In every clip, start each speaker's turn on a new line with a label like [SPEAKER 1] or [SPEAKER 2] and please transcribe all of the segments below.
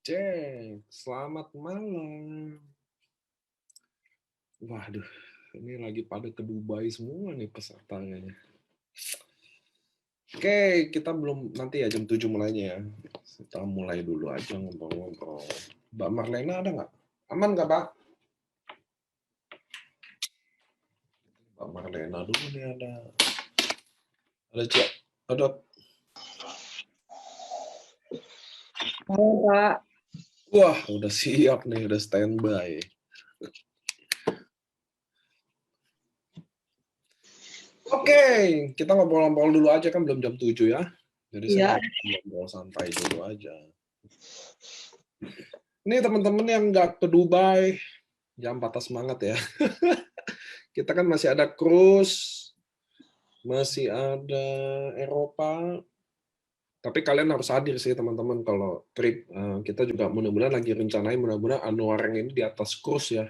[SPEAKER 1] Cek, selamat malam. Waduh, ini lagi pada ke Dubai semua nih pesertanya. Oke, kita belum nanti ya jam 7 mulainya ya. Kita mulai dulu aja ngobrol-ngobrol. Mbak Marlena ada nggak? Aman nggak, Pak? Mbak Marlena dulu nih ada. Ada Cik. Ada.
[SPEAKER 2] Halo Kak,
[SPEAKER 1] Wah, udah siap nih, udah standby. Oke, kita ngobrol-ngobrol dulu aja kan belum jam 7 ya. Jadi saya
[SPEAKER 2] iya,
[SPEAKER 1] ngobrol santai dulu aja. Ini teman-teman yang nggak ke Dubai, jangan patah semangat ya. Kita kan masih ada cruise, masih ada Eropa, tapi kalian harus hadir sih teman-teman kalau trip. Kita juga mudah-mudahan lagi rencanain mudah-mudahan Anwareng ini di atas cruise ya.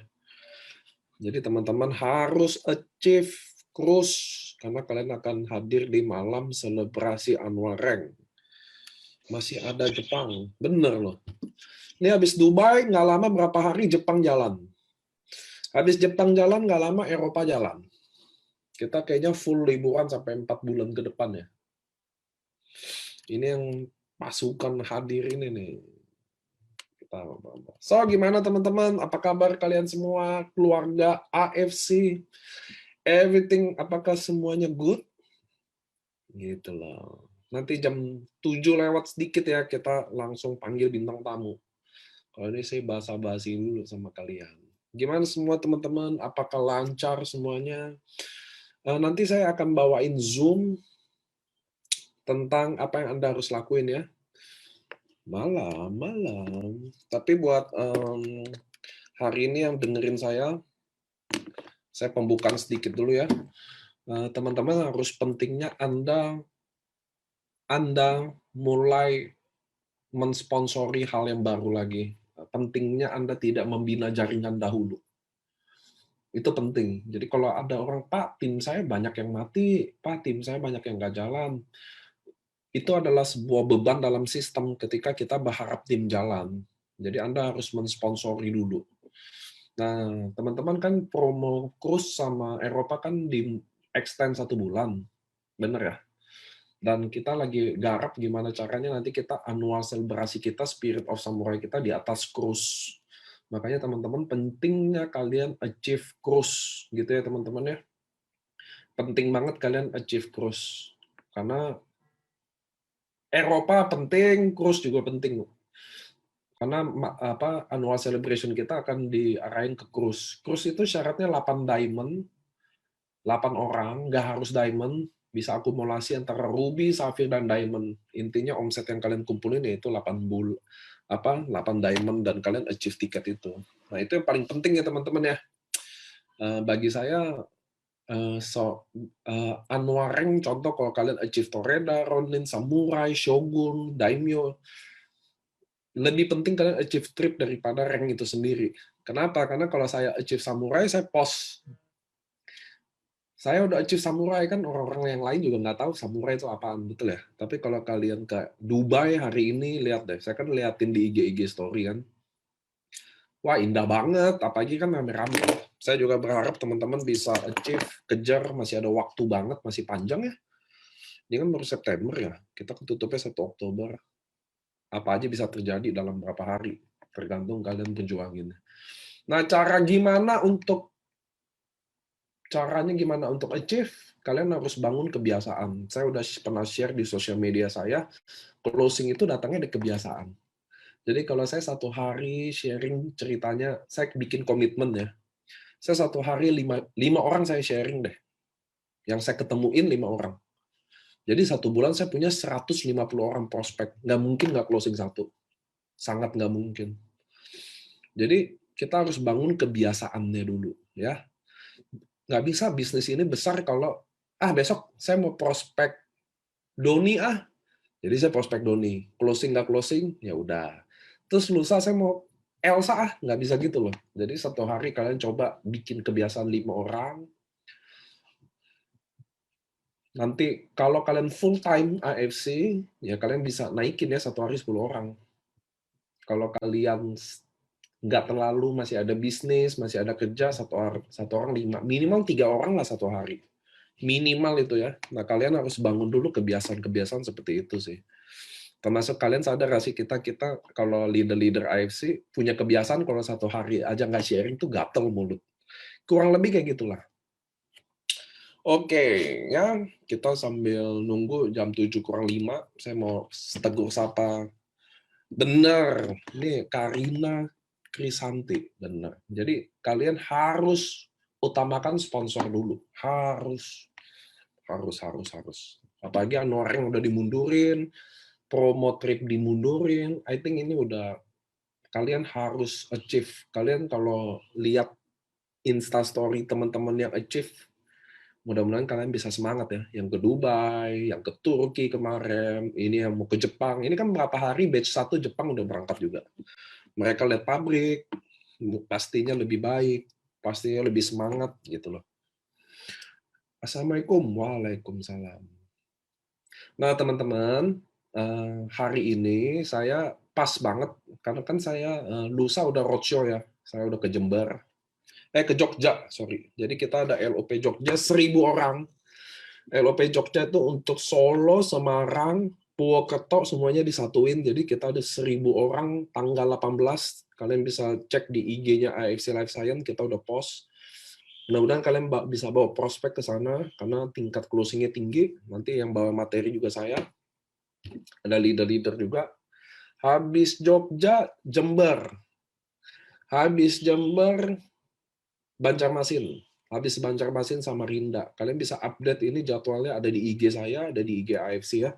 [SPEAKER 1] Jadi teman-teman harus achieve cruise karena kalian akan hadir di malam selebrasi Anwareng. Masih ada Jepang, bener loh. Ini habis Dubai nggak lama berapa hari Jepang jalan. Habis Jepang jalan nggak lama Eropa jalan. Kita kayaknya full liburan sampai 4 bulan ke depan ya. Ini yang pasukan hadir ini nih. So, gimana teman-teman? Apa kabar kalian semua? Keluarga AFC? Everything, apakah semuanya good? Gitu loh. Nanti jam 7 lewat sedikit ya, kita langsung panggil bintang tamu. Kalau ini saya basa-basi dulu sama kalian. Gimana semua teman-teman? Apakah lancar semuanya? Nanti saya akan bawain Zoom tentang apa yang Anda harus lakuin ya. Malam, malam. Tapi buat hari ini yang dengerin saya pembukaan sedikit dulu ya. Teman-teman harus pentingnya Anda mulai mensponsori hal yang baru lagi. Pentingnya Anda tidak membina jaringan dahulu. Itu penting. Jadi kalau ada orang, Pak, tim saya banyak yang mati, Pak, tim saya banyak yang nggak jalan. Itu adalah sebuah beban dalam sistem ketika kita berharap tim jalan. Jadi Anda harus mensponsori dulu. Nah, teman-teman kan promo cruise sama Eropa kan di extend 1 bulan, bener ya? Dan kita lagi garap gimana caranya nanti kita annual selebrasi kita Spirit of Samurai kita di atas cruise. Makanya teman-teman pentingnya kalian achieve cruise gitu ya teman-teman ya. Penting banget kalian achieve cruise. Karena Eropa penting, cruise juga penting. Karena annual celebration kita akan diarahin ke cruise. Cruise itu syaratnya 8 diamond, 8 orang, nggak harus diamond, bisa akumulasi antara ruby, safir, dan diamond. Intinya omset yang kalian kumpulin yaitu 8 diamond dan kalian achieve tiket itu. Nah, itu yang paling penting ya teman-teman ya. Bagi saya Anwareng contoh kalau kalian achieve Toreda, Ronin, Samurai, Shogun, Daimyo, lebih penting kalian achieve trip daripada rank itu sendiri. Kenapa? Karena kalau saya achieve Samurai, saya post. Saya udah achieve Samurai, kan orang-orang yang lain juga nggak tahu Samurai itu apaan, betul ya? Tapi kalau kalian ke Dubai hari ini, lihat deh. Saya kan liatin di IG story kan. Wah, indah banget. Apalagi kan rame-rame. Saya juga berharap teman-teman bisa achieve, kejar. Masih ada waktu banget, masih panjang ya. Ini kan baru September ya. Kita ketutupnya 1 Oktober. Apa aja bisa terjadi dalam berapa hari. Tergantung kalian berjuangin. Nah, caranya gimana untuk achieve? Kalian harus bangun kebiasaan. Saya udah pernah share di sosial media saya, closing itu datangnya dari kebiasaan. Jadi kalau saya 1 hari sharing ceritanya, saya bikin komitmen ya. Saya 1 hari 5 orang saya sharing deh. Yang saya ketemuin 5 orang. Jadi 1 bulan saya punya 150 orang prospek. Nggak mungkin nggak closing satu. Sangat nggak mungkin. Jadi kita harus bangun kebiasaannya dulu ya. Nggak bisa bisnis ini besar kalau besok saya mau prospek Doni jadi saya prospek Doni, closing nggak closing ya udah. Terus lusa saya mau Elsa nggak bisa gitu loh. Jadi 1 hari kalian coba bikin kebiasaan 5 orang. Nanti kalau kalian full time AFC ya kalian bisa naikin ya 1 hari 10 orang. Kalau kalian nggak terlalu masih ada bisnis, masih ada kerja, satu orang 5, minimal 3 orang lah satu hari. Minimal itu ya. Nah, kalian harus bangun dulu kebiasaan-kebiasaan seperti itu sih. Termasuk kalian sadar nggak sih, kita kalau leader-leader AFC punya kebiasaan kalau satu hari aja nggak sharing tuh gatel mulut. Kurang lebih kayak gitulah. Oke, ya kita sambil nunggu jam 7 kurang 5, saya mau tegur sapa. Benar, ini Karina Krisanti, benar. Jadi kalian harus utamakan sponsor dulu, harus. Apalagi Anwar yang udah dimundurin, promo trip dimundurin, I think ini udah kalian harus achieve. Kalian kalau lihat Insta story teman-teman yang achieve, mudah-mudahan kalian bisa semangat ya. Yang ke Dubai, yang ke Turki kemarin, ini yang mau ke Jepang. Ini kan berapa hari batch 1 Jepang udah berangkat juga. Mereka lihat pabrik, pastinya lebih baik, pastinya lebih semangat gitu loh. Assalamualaikum. Waalaikumsalam. Nah, teman-teman, hari ini saya pas banget karena kan saya lusa udah roadshow ya. Saya udah ke Jember. Ke Jogja, sorry. Jadi kita ada LOP Jogja 1.000 orang. LOP Jogja itu untuk Solo, Semarang, Purwokerto semuanya disatuin. Jadi kita ada 1.000 orang tanggal 18. Kalian bisa cek di IG-nya AFC Life Science, kita udah post. Mudah-mudahan kalian bisa bawa prospek ke sana karena tingkat closing-nya tinggi. Nanti yang bawa materi juga saya. Ada leader-leader juga. Habis Jogja, Jember. Habis Jember, Banjarmasin. Habis Banjarmasin sama Rinda. Kalian bisa update ini jadwalnya ada di IG saya, ada di IG AFC ya.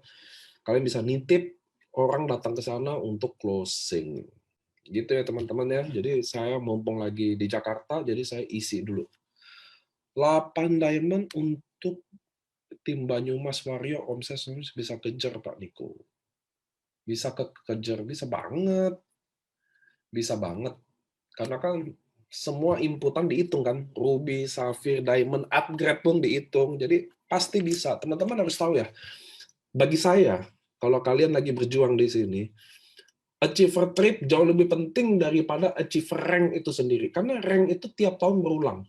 [SPEAKER 1] Kalian bisa nitip orang datang ke sana untuk closing. Gitu ya teman-teman ya. Jadi saya mumpung lagi di Jakarta, jadi saya isi dulu. 8 diamond untuk tim Banyumas Warrior omset bisa kejar Pak Niko. Bisa kejar, bisa banget. Bisa banget. Karena kan semua inputan dihitung kan. Ruby, Sapphire, Diamond, upgrade pun dihitung. Jadi pasti bisa. Teman-teman harus tahu ya. Bagi saya, kalau kalian lagi berjuang di sini, achiever trip jauh lebih penting daripada achiever rank itu sendiri. Karena rank itu tiap tahun berulang.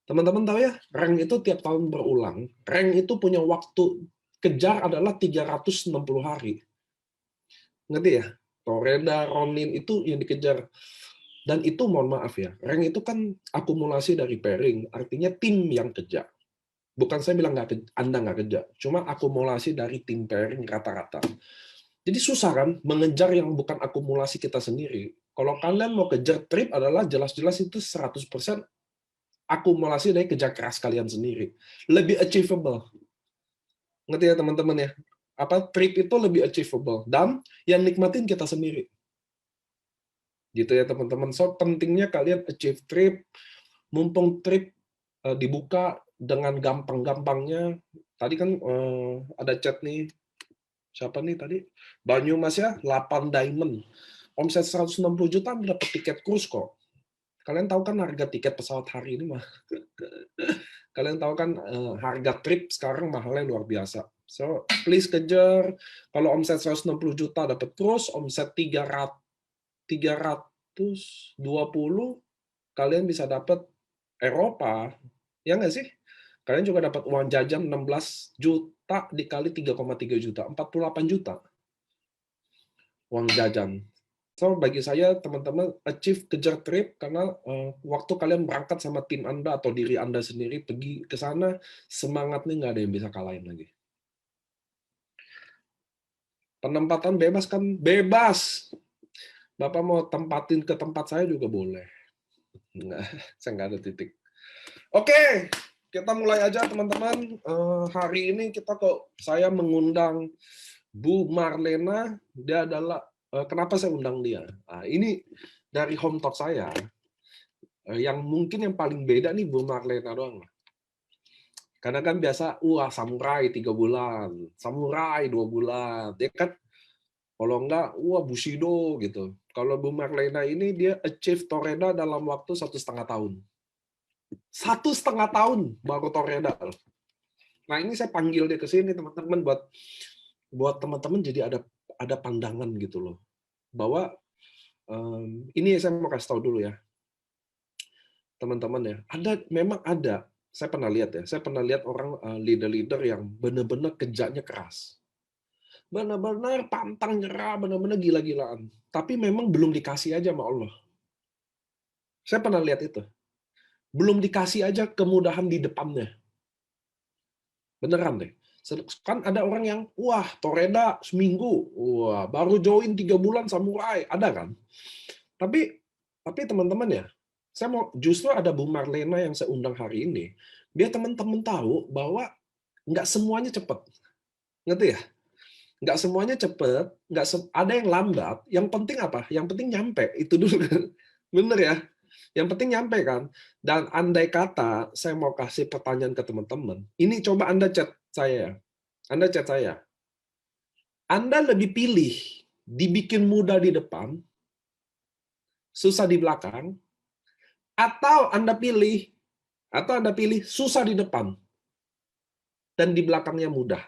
[SPEAKER 1] Teman-teman tahu ya, rank itu tiap tahun berulang. Rank itu punya waktu kejar adalah 360 hari. Ngerti ya? Toreda, Ronin itu yang dikejar. Dan itu mohon maaf ya, rank itu kan akumulasi dari pairing, artinya tim yang kejar. Bukan saya bilang Anda nggak kejar, cuma akumulasi dari tim pairing rata-rata. Jadi susah kan mengejar yang bukan akumulasi kita sendiri. Kalau kalian mau kejar trip adalah jelas-jelas itu 100% akumulasi dari kerja keras kalian sendiri. Lebih achievable. Ngerti ya teman-teman ya? Trip itu lebih achievable. Dan yang nikmatin kita sendiri. Gitu ya teman-teman. So pentingnya kalian achieve trip, mumpung trip dibuka dengan gampang-gampangnya. Tadi kan ada chat nih, siapa nih tadi? Banyumas ya, 8 diamond. Omset 160 juta dapat tiket cruise kok. Kalian tahu kan harga tiket pesawat hari ini mah. Kalian tahu kan harga trip sekarang mahalnya luar biasa. So please kejar. Kalau omset 160 juta dapat cruise, omset 320 kalian bisa dapat Eropa, ya nggak sih? Kalian juga dapat uang jajan 16 juta dikali 3,3 juta, 48 juta uang jajan. So, bagi saya, teman-teman, achieve kejar trip, karena waktu kalian berangkat sama tim Anda atau diri Anda sendiri pergi ke sana, semangatnya nggak ada yang bisa kalahin lagi. Penempatan bebas kan? Bebas! Bapak mau tempatin ke tempat saya juga boleh. Nggak, saya nggak ada titik. Oke, kita mulai aja teman-teman. Hari ini saya mengundang Bu Marlena. Dia adalah kenapa saya undang dia? Nah, ini dari home talk saya. Yang mungkin yang paling beda nih Bu Marlena doang. Karena kan biasa, samurai 3 bulan, samurai 2 bulan. Dia kan kalau enggak, Bushido gitu. Kalau Bu Marlena ini dia achieve Toreda dalam waktu 1,5 tahun. 1,5 tahun baru Toreda. Nah ini saya panggil dia ke sini teman-teman buat teman-teman jadi ada pandangan gitu loh. bahwa ini saya mau kasih tahu dulu ya, teman-teman ya. Memang ada. Saya pernah lihat orang leader-leader yang benar-benar kerjanya keras. Benar-benar pantang nyerah, benar-benar gila-gilaan. Tapi memang belum dikasih aja sama Allah. Saya pernah lihat itu. Belum dikasih aja kemudahan di depannya. Beneran deh. Kan ada orang yang, wah, Toreda seminggu, wah, baru join 3 bulan samurai, ada kan? Tapi teman-teman ya, justru ada Bu Marlena yang saya undang hari ini, biar teman-teman tahu bahwa nggak semuanya cepat. Ngerti ya? Nggak semuanya cepat, ada yang lambat. Yang penting apa? Yang penting nyampe, itu dulu kan. Bener ya? Yang penting nyampe kan. Dan andai kata saya mau kasih pertanyaan ke teman-teman, ini coba Anda chat saya. Anda chat saya. Anda lebih pilih dibikin mudah di depan, susah di belakang, atau Anda pilih susah di depan dan di belakangnya mudah.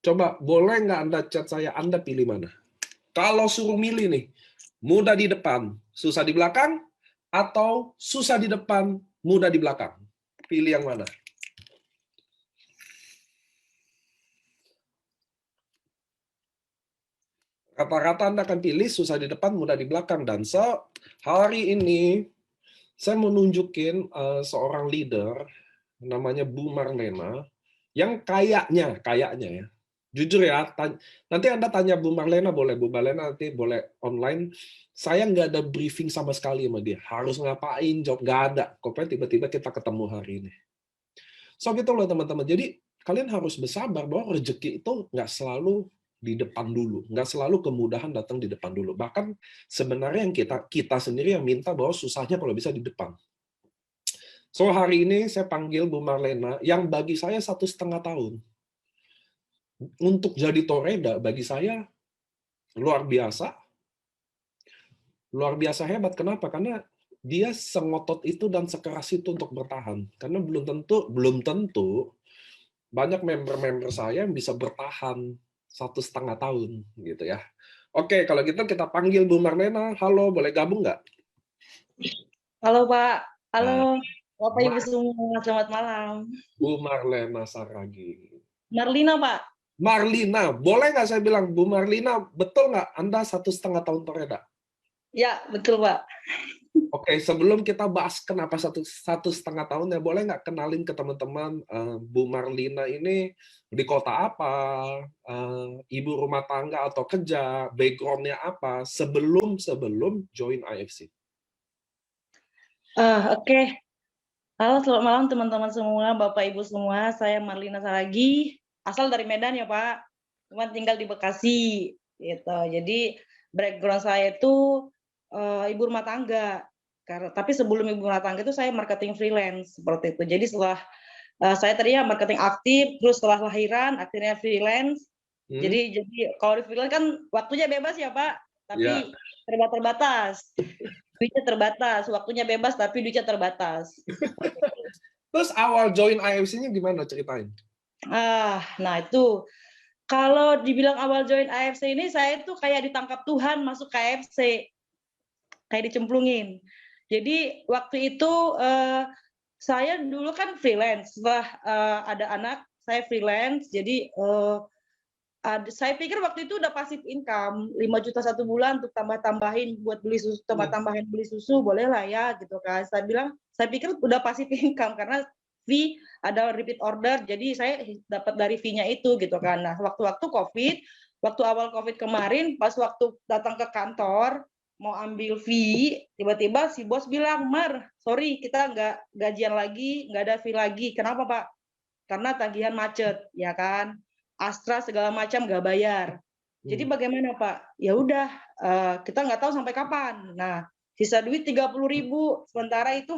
[SPEAKER 1] Coba boleh nggak Anda chat saya, Anda pilih mana? Kalau suruh milih nih, mudah di depan, susah di belakang, atau susah di depan, mudah di belakang. Pilih yang mana? Rata-rata Anda akan pilih susah di depan, mudah di belakang. Dan hari ini saya mau nunjukin seorang leader namanya Bu Marlena yang kayaknya ya. Jujur ya, nanti Anda tanya Bu Marlena boleh, Bu Marlena nanti boleh online. Saya nggak ada briefing sama sekali sama dia. Harus ngapain, job nggak ada. Pokoknya tiba-tiba kita ketemu hari ini. So gitu loh teman-teman. Jadi kalian harus bersabar bahwa rezeki itu nggak selalu di depan dulu, nggak selalu kemudahan datang di depan dulu. Bahkan sebenarnya yang kita sendiri yang minta bahwa susahnya kalau bisa di depan. So hari ini saya panggil Bu Marlena yang bagi saya 1,5 tahun untuk jadi toreda bagi saya luar biasa, luar biasa hebat. Kenapa? Karena dia sengotot itu dan sekeras itu untuk bertahan. Karena belum tentu banyak member-member saya yang bisa bertahan 1,5 tahun gitu ya. Oke, kalau gitu kita panggil Bu Marlena. Halo, boleh gabung nggak?
[SPEAKER 2] Halo Pak,
[SPEAKER 1] Nah,
[SPEAKER 2] halo Bapak Ibu
[SPEAKER 1] Ma-
[SPEAKER 2] semua, selamat malam.
[SPEAKER 1] Bu Marlena Saragi.
[SPEAKER 2] Marlina Pak,
[SPEAKER 1] Marlina, boleh nggak saya bilang Bu Marlina, betul nggak Anda 1,5 tahun toreda?
[SPEAKER 2] ya betul Pak.
[SPEAKER 1] Oke, sebelum kita bahas kenapa 1,5 tahun ya, boleh nggak kenalin ke teman-teman Bu Marlina ini di kota apa, ibu rumah tangga atau kerja, background-nya apa sebelum join IFC?
[SPEAKER 2] Oke. Halo selamat malam teman-teman semua, Bapak Ibu semua, saya Marlina Saragi, asal dari Medan ya Pak, cuma tinggal di Bekasi gitu. Jadi background saya itu ibu rumah tangga. Tapi sebelum ibu rumah tangga itu saya marketing freelance seperti itu. Jadi setelah saya tadinya marketing aktif, terus setelah lahiran akhirnya freelance. Jadi kalau di freelance kan waktunya bebas ya Pak,
[SPEAKER 1] Ya.
[SPEAKER 2] tapi terbatas. Duitnya terbatas, waktunya bebas tapi duitnya terbatas.
[SPEAKER 1] Terus awal join IFC-nya gimana ceritain?
[SPEAKER 2] Nah itu kalau dibilang awal join AFC ini saya tuh kayak ditangkap Tuhan masuk KFC, kayak dicemplungin. Jadi waktu itu saya dulu kan freelance, setelah ada anak saya freelance, jadi saya pikir waktu itu udah pasif income 5 juta 1 bulan untuk tambah-tambahin buat beli susu, tambah-tambahin beli susu boleh lah ya gitu kan. Saya pikir udah pasif income karena fee ada repeat order, jadi saya dapat dari fee-nya itu gitu kan. Nah waktu waktu awal COVID kemarin pas waktu datang ke kantor mau ambil fee, tiba-tiba si bos bilang, Mar, sorry kita nggak gajian lagi, nggak ada fee lagi. Kenapa Pak? Karena tagihan macet, ya kan. Astra segala macam nggak bayar. Jadi bagaimana Pak? Ya udah, kita nggak tahu sampai kapan. Nah, sisa duit 30.000. Sementara itu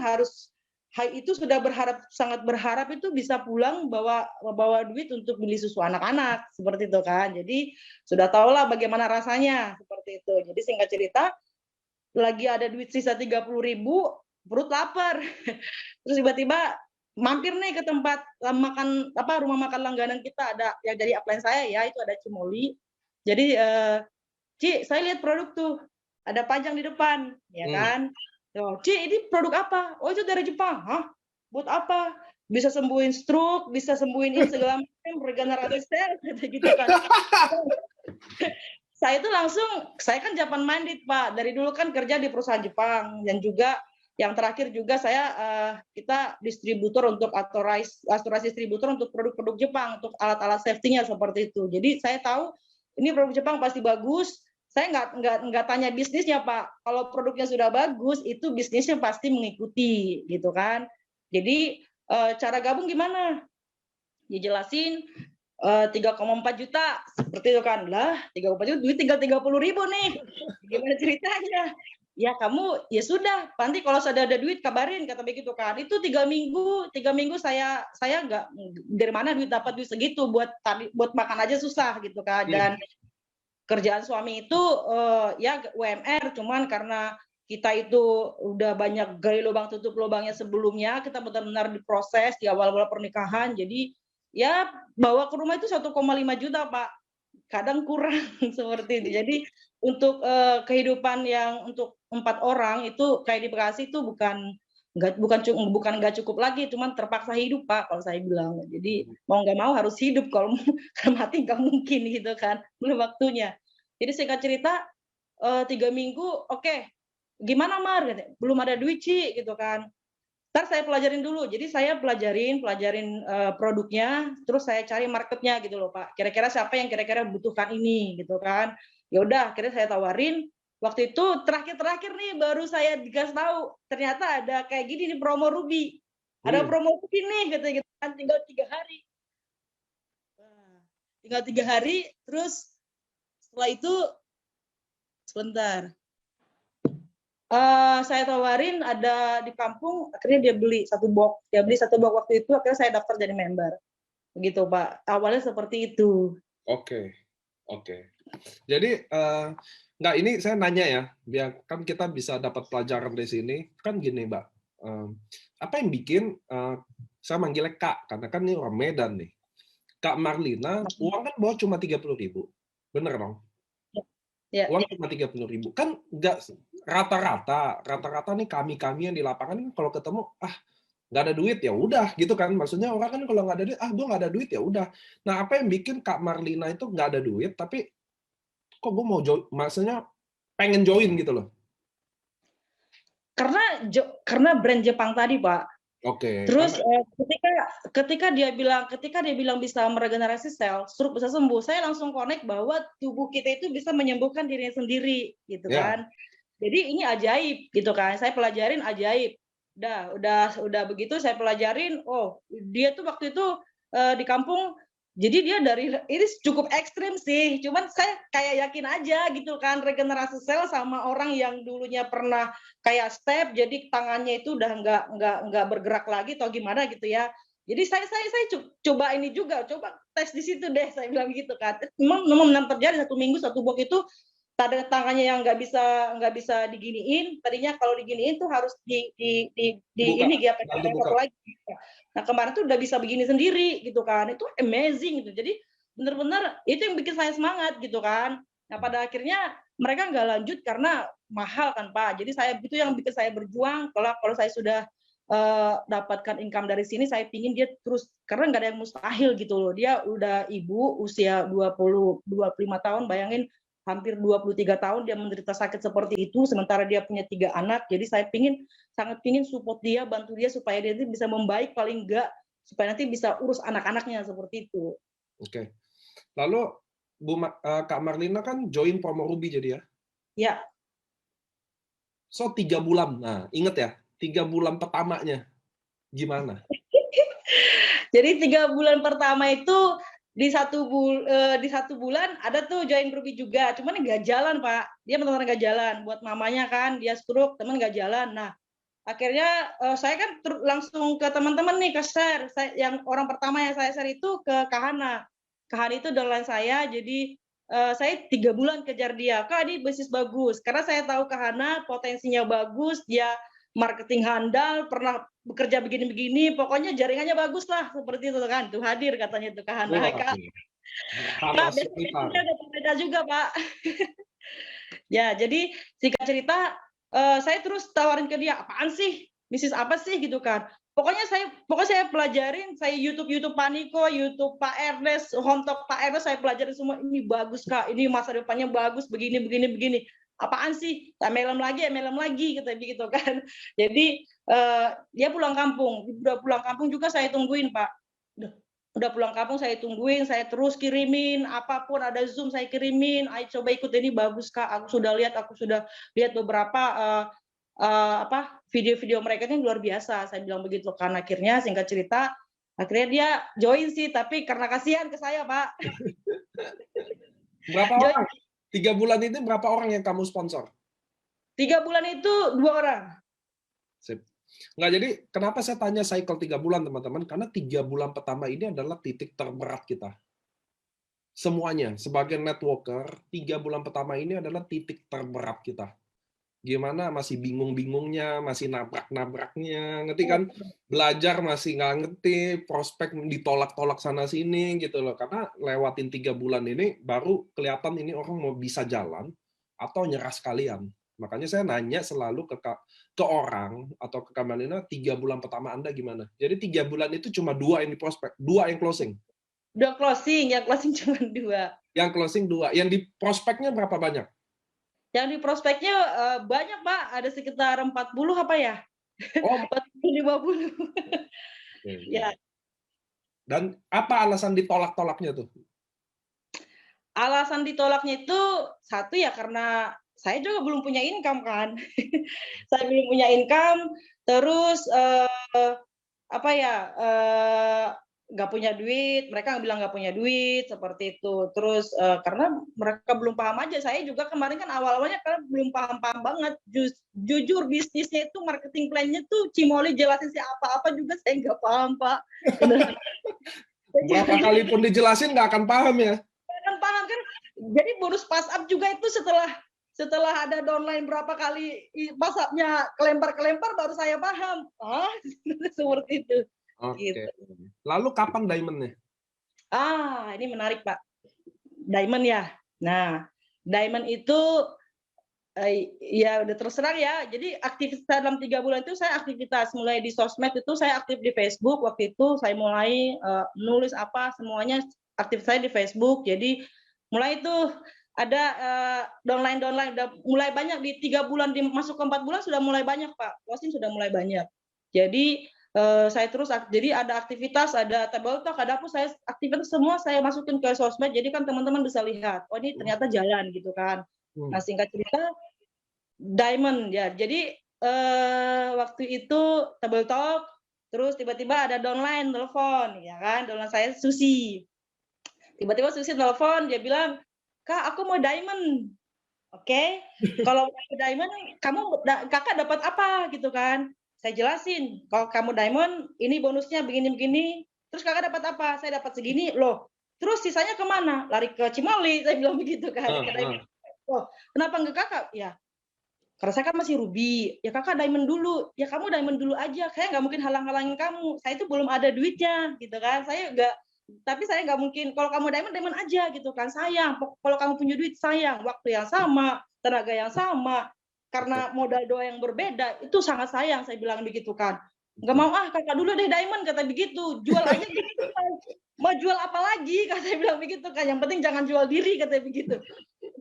[SPEAKER 2] sudah sangat berharap itu bisa pulang bawa duit untuk beli susu anak-anak seperti itu kan. Jadi sudah tahulah bagaimana rasanya seperti itu. Jadi singkat cerita, lagi ada duit sisa 30.000, perut lapar. Terus tiba-tiba mampir nih ke tempat makan rumah makan langganan kita, ada yang jadi upline saya ya, itu ada Cimoli. Jadi Ci, saya lihat produk tuh, ada pajang di depan, ya kan? Tuh, Ci, ini produk apa? Oh, itu dari Jepang. Hah? Buat apa? Bisa sembuhin stroke, bisa sembuhin ini segala macam, regenerasi sel, gitu kan. Saya itu langsung, saya kan Japan minded Pak, dari dulu kan kerja di perusahaan Jepang, dan juga yang terakhir juga saya kita distributor untuk authorized distributor untuk produk-produk Jepang, untuk alat-alat safety-nya seperti itu. Jadi saya tahu ini produk Jepang pasti bagus. Saya nggak tanya bisnisnya Pak. Kalau produknya sudah bagus, itu bisnisnya pasti mengikuti, gitu kan. Jadi cara gabung gimana? Dijelasin 3,4 juta seperti itu kan, lah 3,4 juta duit tinggal 30.000 nih, gimana ceritanya? Ya kamu ya sudah, nanti kalau sudah ada duit kabarin, kata begitu kan. Itu 3 minggu saya nggak, dari mana dapat duit segitu, buat makan aja susah gitu kan. Dan kerjaan suami itu ya UMR, cuman karena kita itu udah banyak gali lubang tutup lubangnya sebelumnya, kita benar-benar diproses di awal-awal pernikahan, jadi ya bawa ke rumah itu 1,5 juta Pak, kadang kurang seperti itu. Jadi untuk kehidupan yang untuk 4 orang itu kayak di Bekasi itu bukan nggak cukup lagi, cuman terpaksa hidup Pak kalau saya bilang. Jadi mau nggak mau harus hidup, kalau mati nggak mungkin gitu kan, belum waktunya. Jadi singkat cerita 3 minggu, oke, gimana Mar? Belum ada duit Ci, gitu kan. Ntar saya pelajarin dulu. Jadi saya pelajarin produknya, terus saya cari marketnya gitu loh Pak. Kira-kira siapa yang kira-kira butuhkan ini gitu kan. Ya udah, akhirnya saya tawarin. Waktu itu terakhir nih baru saya dikasih tahu, ternyata ada kayak gini nih promo Ruby. Ada promo Ruby nih gitu kan, tinggal 3 hari. Tinggal 3 hari, terus setelah itu sebentar. Saya tawarin ada di kampung, akhirnya dia beli satu box. Dia beli satu box waktu itu, akhirnya saya daftar jadi member. Begitu Pak. Awalnya seperti itu.
[SPEAKER 1] Oke. Jadi nggak, ini saya nanya ya, biar kan kita bisa dapat pelajaran dari sini. Kan gini Mbak, apa yang bikin saya manggilnya Kak, karena kan ini orang Medan nih. Kak Marlina, uang kan bawa cuma 30.000, bener dong?
[SPEAKER 2] Ya.
[SPEAKER 1] Uang cuma 30.000, kan nggak rata-rata nih kami yang di lapangan kalau ketemu nggak ada duit ya udah gitu kan, maksudnya orang kan kalau nggak ada duit gue nggak ada duit ya udah. Nah apa yang bikin Kak Marlina itu nggak ada duit tapi kok gue mau maksudnya pengen join gitu loh?
[SPEAKER 2] Karena brand Jepang tadi Pak.
[SPEAKER 1] Oke.
[SPEAKER 2] Terus ketika dia bilang bisa meregenerasi sel, stroke bisa sembuh, saya langsung connect bahwa tubuh kita itu bisa menyembuhkan dirinya sendiri, gitu kan. Jadi ini ajaib, gitu kan. Saya pelajarin ajaib. Udah begitu saya pelajarin. Oh, dia tuh waktu itu di kampung. Jadi dia ini cukup ekstrim sih. Cuman saya kayak yakin aja gitu kan, regenerasi sel sama orang yang dulunya pernah kayak step, jadi tangannya itu udah nggak bergerak lagi atau gimana gitu ya. Jadi saya coba ini juga, coba tes di situ deh, saya bilang gitu kan. Memang terjadi 1 minggu 1 box itu tangannya yang nggak bisa diginiin. Tadinya kalau diginiin tuh harus ini dia satu lagi. Nah kemarin tuh udah bisa begini sendiri gitu kan. Itu amazing gitu. Jadi benar-benar itu yang bikin saya semangat gitu kan. Nah pada akhirnya mereka nggak lanjut karena mahal kan Pak. Jadi itu yang bikin saya berjuang. Kalau saya sudah dapatkan income dari sini, saya pingin dia terus, karena nggak ada yang mustahil gitu loh. Dia udah ibu usia 25 tahun, bayangin hampir 23 tahun dia menderita sakit seperti itu, sementara dia punya 3 anak. Jadi saya sangat pingin support dia, bantu dia supaya dia bisa membaik, paling enggak supaya nanti bisa urus anak-anaknya seperti itu.
[SPEAKER 1] Oke. Lalu Kak Marlina kan join promo Ruby jadi ya?
[SPEAKER 2] Ya.
[SPEAKER 1] So 3 bulan. Nah, inget ya, 3 bulan pertamanya gimana?
[SPEAKER 2] Jadi 3 bulan pertama itu di satu bulan ada tuh join Ruby juga, cuman nggak jalan Pak. Dia benar-benar nggak jalan. Buat mamanya kan dia stroke, teman nggak jalan. Nah akhirnya saya kan langsung ke teman-teman nih, ke share. Yang orang pertama yang saya share itu ke Kahana. Kahana itu downline saya, jadi saya 3 bulan kejar dia. Kak ini bisnis bagus, karena saya tahu Kahana potensinya bagus, dia marketing handal, pernah bekerja begini-begini, pokoknya jaringannya bagus lah, seperti itu kan. Tuh hadir katanya itu Kahana. Kak, besok ada beda juga Pak. Ya, jadi singkat cerita, saya terus tawarin ke dia, "Apaan sih? Bisnis apa sih?" Gitu kan. Pokoknya saya pelajarin, saya YouTube Pak Niko, YouTube Pak Ernest, Hontok Pak Ernest, saya pelajarin semua. "Ini bagus, Kak. Ini masa depannya bagus, begini begini begini." "Apaan sih?" MLM lagi," kata begitu kan. Jadi, dia pulang kampung. Udah pulang kampung juga saya tungguin, Pak. Udah pulang kampung saya tungguin, saya terus kirimin, apapun ada Zoom saya kirimin, "Ayo coba ikut ini bagus, Kak, aku sudah lihat beberapa, video-video mereka ini luar biasa," saya bilang begitu kan. Akhirnya singkat cerita, akhirnya dia join sih, tapi karena kasihan ke saya, Pak.
[SPEAKER 1] Berapa
[SPEAKER 2] Join
[SPEAKER 1] orang? 3 bulan itu berapa orang yang kamu sponsor?
[SPEAKER 2] 3 bulan itu 2 orang.
[SPEAKER 1] Sip. Nggak, jadi kenapa saya tanya cycle 3 bulan, teman-teman? Karena 3 bulan pertama ini adalah titik terberat kita. Semuanya, sebagai networker, 3 bulan pertama ini adalah titik terberat kita. Gimana masih bingung-bingungnya, masih nabrak-nabraknya, ngerti kan? Belajar masih nggak ngerti, prospek ditolak-tolak sana-sini gitu loh. Karena lewatin 3 bulan ini, baru kelihatan ini orang mau bisa jalan, atau nyerah sekalian. Makanya saya nanya selalu ke orang, atau ke Kak Malina, 3 bulan pertama Anda gimana? Jadi 3 bulan itu cuma 2 yang di prospek, 2 yang closing.
[SPEAKER 2] Udah closing, yang closing cuma 2.
[SPEAKER 1] Yang closing 2. Yang di prospeknya berapa banyak?
[SPEAKER 2] Yang di prospeknya, banyak, Pak, ada sekitar 40 apa ya?
[SPEAKER 1] Oh,
[SPEAKER 2] 40, 50. Ya.
[SPEAKER 1] Dan apa alasan ditolak-tolaknya tuh?
[SPEAKER 2] Alasan ditolaknya itu, satu ya karena saya juga belum punya income kan. Saya belum punya income, terus, nggak punya duit, mereka bilang nggak punya duit, seperti itu. Terus, karena mereka belum paham aja, saya juga kemarin kan awal-awalnya kan belum paham-paham banget. Jujur bisnisnya itu marketing plan-nya tuh Cimoli jelasin saya apa-apa juga saya nggak paham, Pak.
[SPEAKER 1] Berapa kali pun dijelasin nggak akan paham ya?
[SPEAKER 2] Kan paham kan, jadi bonus pass up juga itu setelah ada downline berapa kali pass up-nya kelempar baru saya paham. Seperti itu.
[SPEAKER 1] Oke.
[SPEAKER 2] Gitu.
[SPEAKER 1] Lalu kapan diamond-nya?
[SPEAKER 2] Ini menarik, Pak. Diamond ya. Nah, diamond itu ya udah terserah ya. Jadi aktivitas dalam 3 bulan itu saya aktivitas mulai di sosmed itu saya aktif di Facebook waktu itu saya mulai nulis apa semuanya aktif saya di Facebook. Jadi mulai itu ada downline udah mulai banyak di 3 bulan masuk ke 4 bulan sudah mulai banyak, Pak. Closing sudah mulai banyak. Jadi saya terus jadi ada aktivitas, ada table talk, ada apa saya aktivitas semua saya masukin ke sosmed. Jadi kan teman-teman bisa lihat, oh ini ternyata jalan gitu kan. Nah, singkat cerita diamond ya. Jadi waktu itu table talk, terus tiba-tiba ada downline telepon, ya kan? Downline saya Susi. Tiba-tiba Susi telepon, dia bilang, "Kak, aku mau diamond." Oke, kalau mau diamond, kakak dapat apa gitu kan? Saya jelasin, kalau kamu diamond, ini bonusnya begini-begini. Terus kakak dapat apa? Saya dapat segini, loh. Terus sisanya kemana? Lari ke Cimoli, saya bilang begitu kan. Oh, kenapa enggak kakak? Ya, karena saya kan masih ruby, ya kakak diamond dulu, ya kamu diamond dulu aja, saya nggak mungkin halang-halangin kamu, saya itu belum ada duitnya, gitu kan, tapi saya nggak mungkin, kalau kamu diamond aja, gitu kan, sayang, kalau kamu punya duit sayang, waktu yang sama, tenaga yang sama, karena modal doa yang berbeda, itu sangat sayang, saya bilang begitu kan, nggak mau kakak dulu deh diamond, kata begitu, jual aja gitu, mau jual apa lagi, kata saya bilang begitu kan, yang penting jangan jual diri, kata begitu.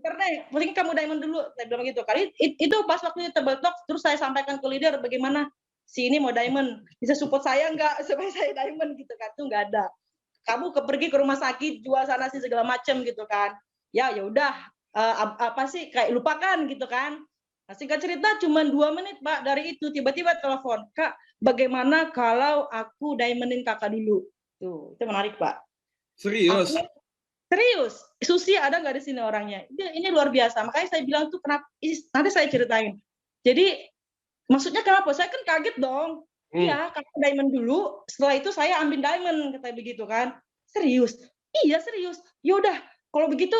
[SPEAKER 2] Karena mending kamu diamond dulu, saya bilang gitu. Kali itu pas waktu table talk, terus saya sampaikan ke leader bagaimana si ini mau diamond, bisa support saya nggak supaya saya diamond gitu kan? Itu nggak ada. Kamu pergi ke rumah sakit, jual sana sih segala macam gitu kan? Ya udah, apa sih kayak lupakan gitu kan? Nah, singkat cerita cuma 2 menit Pak dari itu tiba-tiba telepon, Kak, bagaimana kalau aku diamondin kakak dulu? Tuh, itu menarik Pak.
[SPEAKER 1] Serius?
[SPEAKER 2] Serius, Susi ada nggak di sini orangnya? Ini luar biasa. Makanya saya bilang tuh kenapa? Nanti saya ceritain. Jadi maksudnya kenapa? Saya kan kaget dong. Iya, kakak diamond dulu. Setelah itu saya ambil diamond, kata begitu kan. Serius? Iya serius. Yaudah, kalau begitu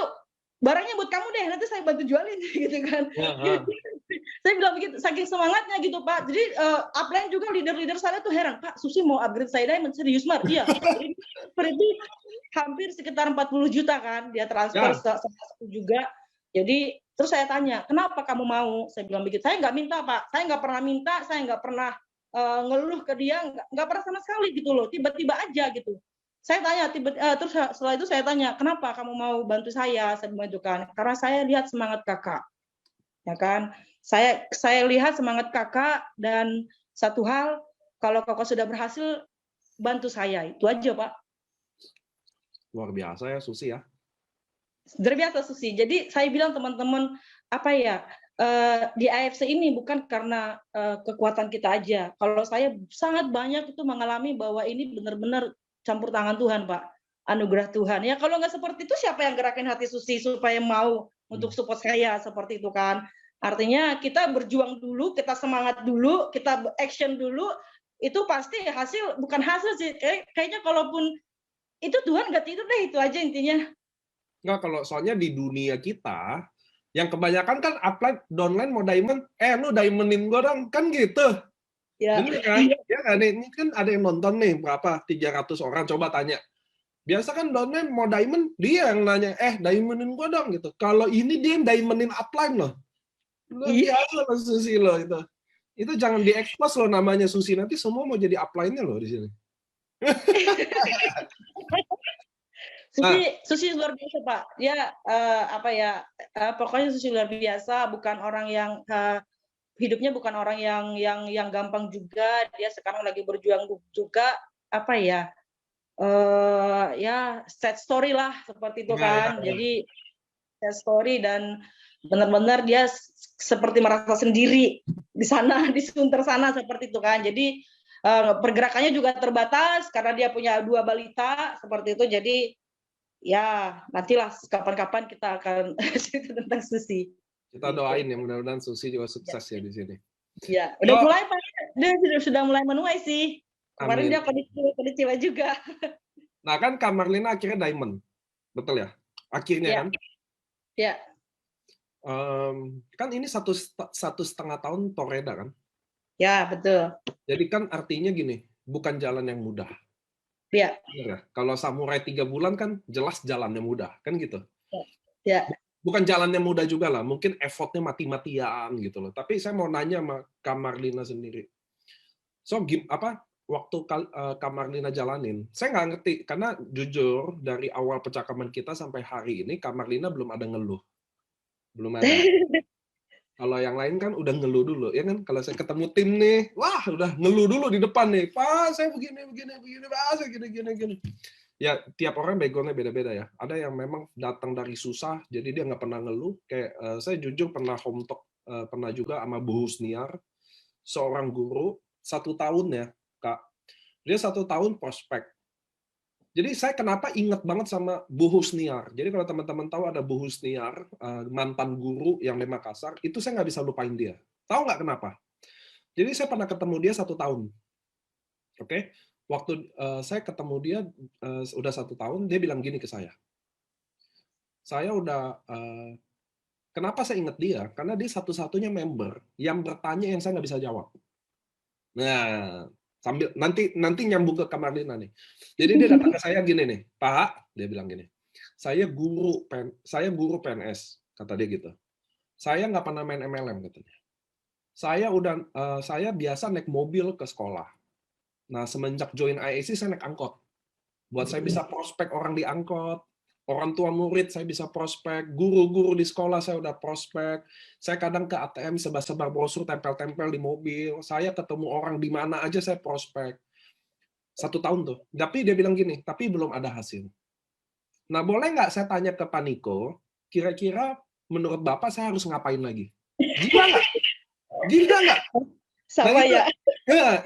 [SPEAKER 2] barangnya buat kamu deh. Nanti saya bantu jualin, gitu kan. Saya bilang begitu, saking semangatnya gitu Pak. Jadi upline juga leader-leader saya tuh heran, Pak Susi mau upgrade saya diamond, serius Mar? Iya. Hampir sekitar 40 juta kan dia transfer juga. Jadi Terus saya tanya, kenapa kamu mau? Saya bilang begitu. Saya nggak minta, Pak. Saya nggak pernah minta, saya nggak pernah ngeluh ke dia, nggak pernah sama sekali gitu loh. Tiba-tiba aja gitu. Saya tanya, terus setelah itu saya tanya, kenapa kamu mau bantu saya? Saya bilang gitu kan. Karena saya lihat semangat kakak, ya kan. Saya lihat semangat kakak, dan satu hal, kalau kakak sudah berhasil, bantu saya. Itu aja, Pak.
[SPEAKER 1] Luar biasa ya Susi ya.
[SPEAKER 2] Terbiasa Susi. Jadi saya bilang teman-teman, apa ya, di AFC ini bukan karena kekuatan kita aja. Kalau saya sangat banyak itu mengalami bahwa ini benar-benar campur tangan Tuhan, Pak. Anugerah Tuhan. Ya kalau nggak seperti itu, siapa yang gerakin hati Susi supaya mau untuk support saya seperti itu kan? Artinya kita berjuang dulu, kita semangat dulu, kita action dulu, itu pasti hasil, bukan hasil sih. Kayaknya kalaupun itu Tuhan nggak tidur deh, itu aja intinya.
[SPEAKER 1] Nggak, kalau soalnya di dunia kita, yang kebanyakan kan upline, downline mau diamond, lu diamondin gue dong, kan gitu.
[SPEAKER 2] Ya.
[SPEAKER 1] Bener kan? Ya kan? Ini kan ada yang nonton nih, berapa? 300 orang, coba tanya. Biasa kan downline mau diamond, dia yang nanya, diamondin gue dong, gitu. Kalau ini dia yang diamondin upline loh. Luar biasa loh Susi loh itu. Itu jangan diekspos loh namanya Susi, nanti semua mau jadi upline-nya loh di sini.
[SPEAKER 2] Susi luar biasa Pak. Dia apa ya? Pokoknya Susi luar biasa. Bukan orang yang hidupnya bukan orang yang gampang juga. Dia sekarang lagi berjuang juga. Apa ya? Ya sad story lah seperti itu kan. Jadi sad story, dan benar-benar dia seperti merasa sendiri di sana, di Sunter sana seperti itu kan. Jadi pergerakannya juga terbatas karena dia punya 2 balita seperti itu. Jadi ya nantilah kapan-kapan kita akan cerita tentang Susi.
[SPEAKER 1] Kita doain ya, mudah-mudahan Susi juga sukses ya di sini.
[SPEAKER 2] Ya, udah mulai Pak. Dia sudah mulai menuai sih. Kemarin dia kondisi juga.
[SPEAKER 1] Nah kan Kak Marlina akhirnya diamond, betul ya? Akhirnya
[SPEAKER 2] ya.
[SPEAKER 1] kan?
[SPEAKER 2] Ya.
[SPEAKER 1] Kan ini 1,5 tahun Toreda kan?
[SPEAKER 2] Ya, betul.
[SPEAKER 1] Jadi kan artinya gini, bukan jalan yang mudah.
[SPEAKER 2] Ya.
[SPEAKER 1] Ya? Kalau samurai 3 bulan kan jelas jalannya mudah, kan gitu.
[SPEAKER 2] Ya.
[SPEAKER 1] Bukan jalannya mudah juga lah, mungkin effortnya mati-matian gitu loh. Tapi saya mau nanya sama Kak Marlina sendiri. So, waktu Kak Marlina jalanin, saya nggak ngerti, karena jujur dari awal percakapan kita sampai hari ini, Kak Marlina belum ada ngeluh. Belum ada. Kalau yang lain kan udah ngeluh dulu, ya kan? Kalau saya ketemu tim nih, wah udah ngeluh dulu di depan nih. Pak, saya begini, Pak, saya gini. Ya, tiap orang background-nya beda-beda ya. Ada yang memang datang dari susah, jadi dia nggak pernah ngeluh. Kayak saya jujur pernah home talk, pernah juga sama Bu Husniar, seorang guru, 1 tahun ya, Kak. Dia 1 tahun prospek. Jadi saya kenapa ingat banget sama Bu Husniar. Jadi kalau teman-teman tahu ada Bu Husniar, mantan guru yang di Makassar, itu saya nggak bisa lupain dia. Tahu nggak kenapa? Jadi saya pernah ketemu dia 1 tahun. Oke, waktu saya ketemu dia udah 1 tahun, dia bilang gini ke saya. Saya udah kenapa saya ingat dia? Karena dia satu-satunya member yang bertanya yang saya nggak bisa jawab. Nah, sambil nanti nyambung ke Marlina nih. Jadi dia datang ke saya gini nih, Pak, dia bilang gini, saya guru PNS, kata dia gitu. Saya nggak pernah main MLM katanya. Saya biasa naik mobil ke sekolah. Nah, semenjak join IAC saya naik angkot. Buat saya bisa prospek orang di angkot, orang tua murid saya bisa prospek, guru-guru di sekolah saya udah prospek, saya kadang ke ATM sebar-sebar brosur, tempel-tempel di mobil, saya ketemu orang di mana aja saya prospek. 1 tahun tuh. Tapi dia bilang gini, tapi belum ada hasil. Nah, boleh nggak saya tanya ke Pak Niko, kira-kira menurut Bapak saya harus ngapain lagi? Gila nggak? Gila nggak?
[SPEAKER 2] Sama ya.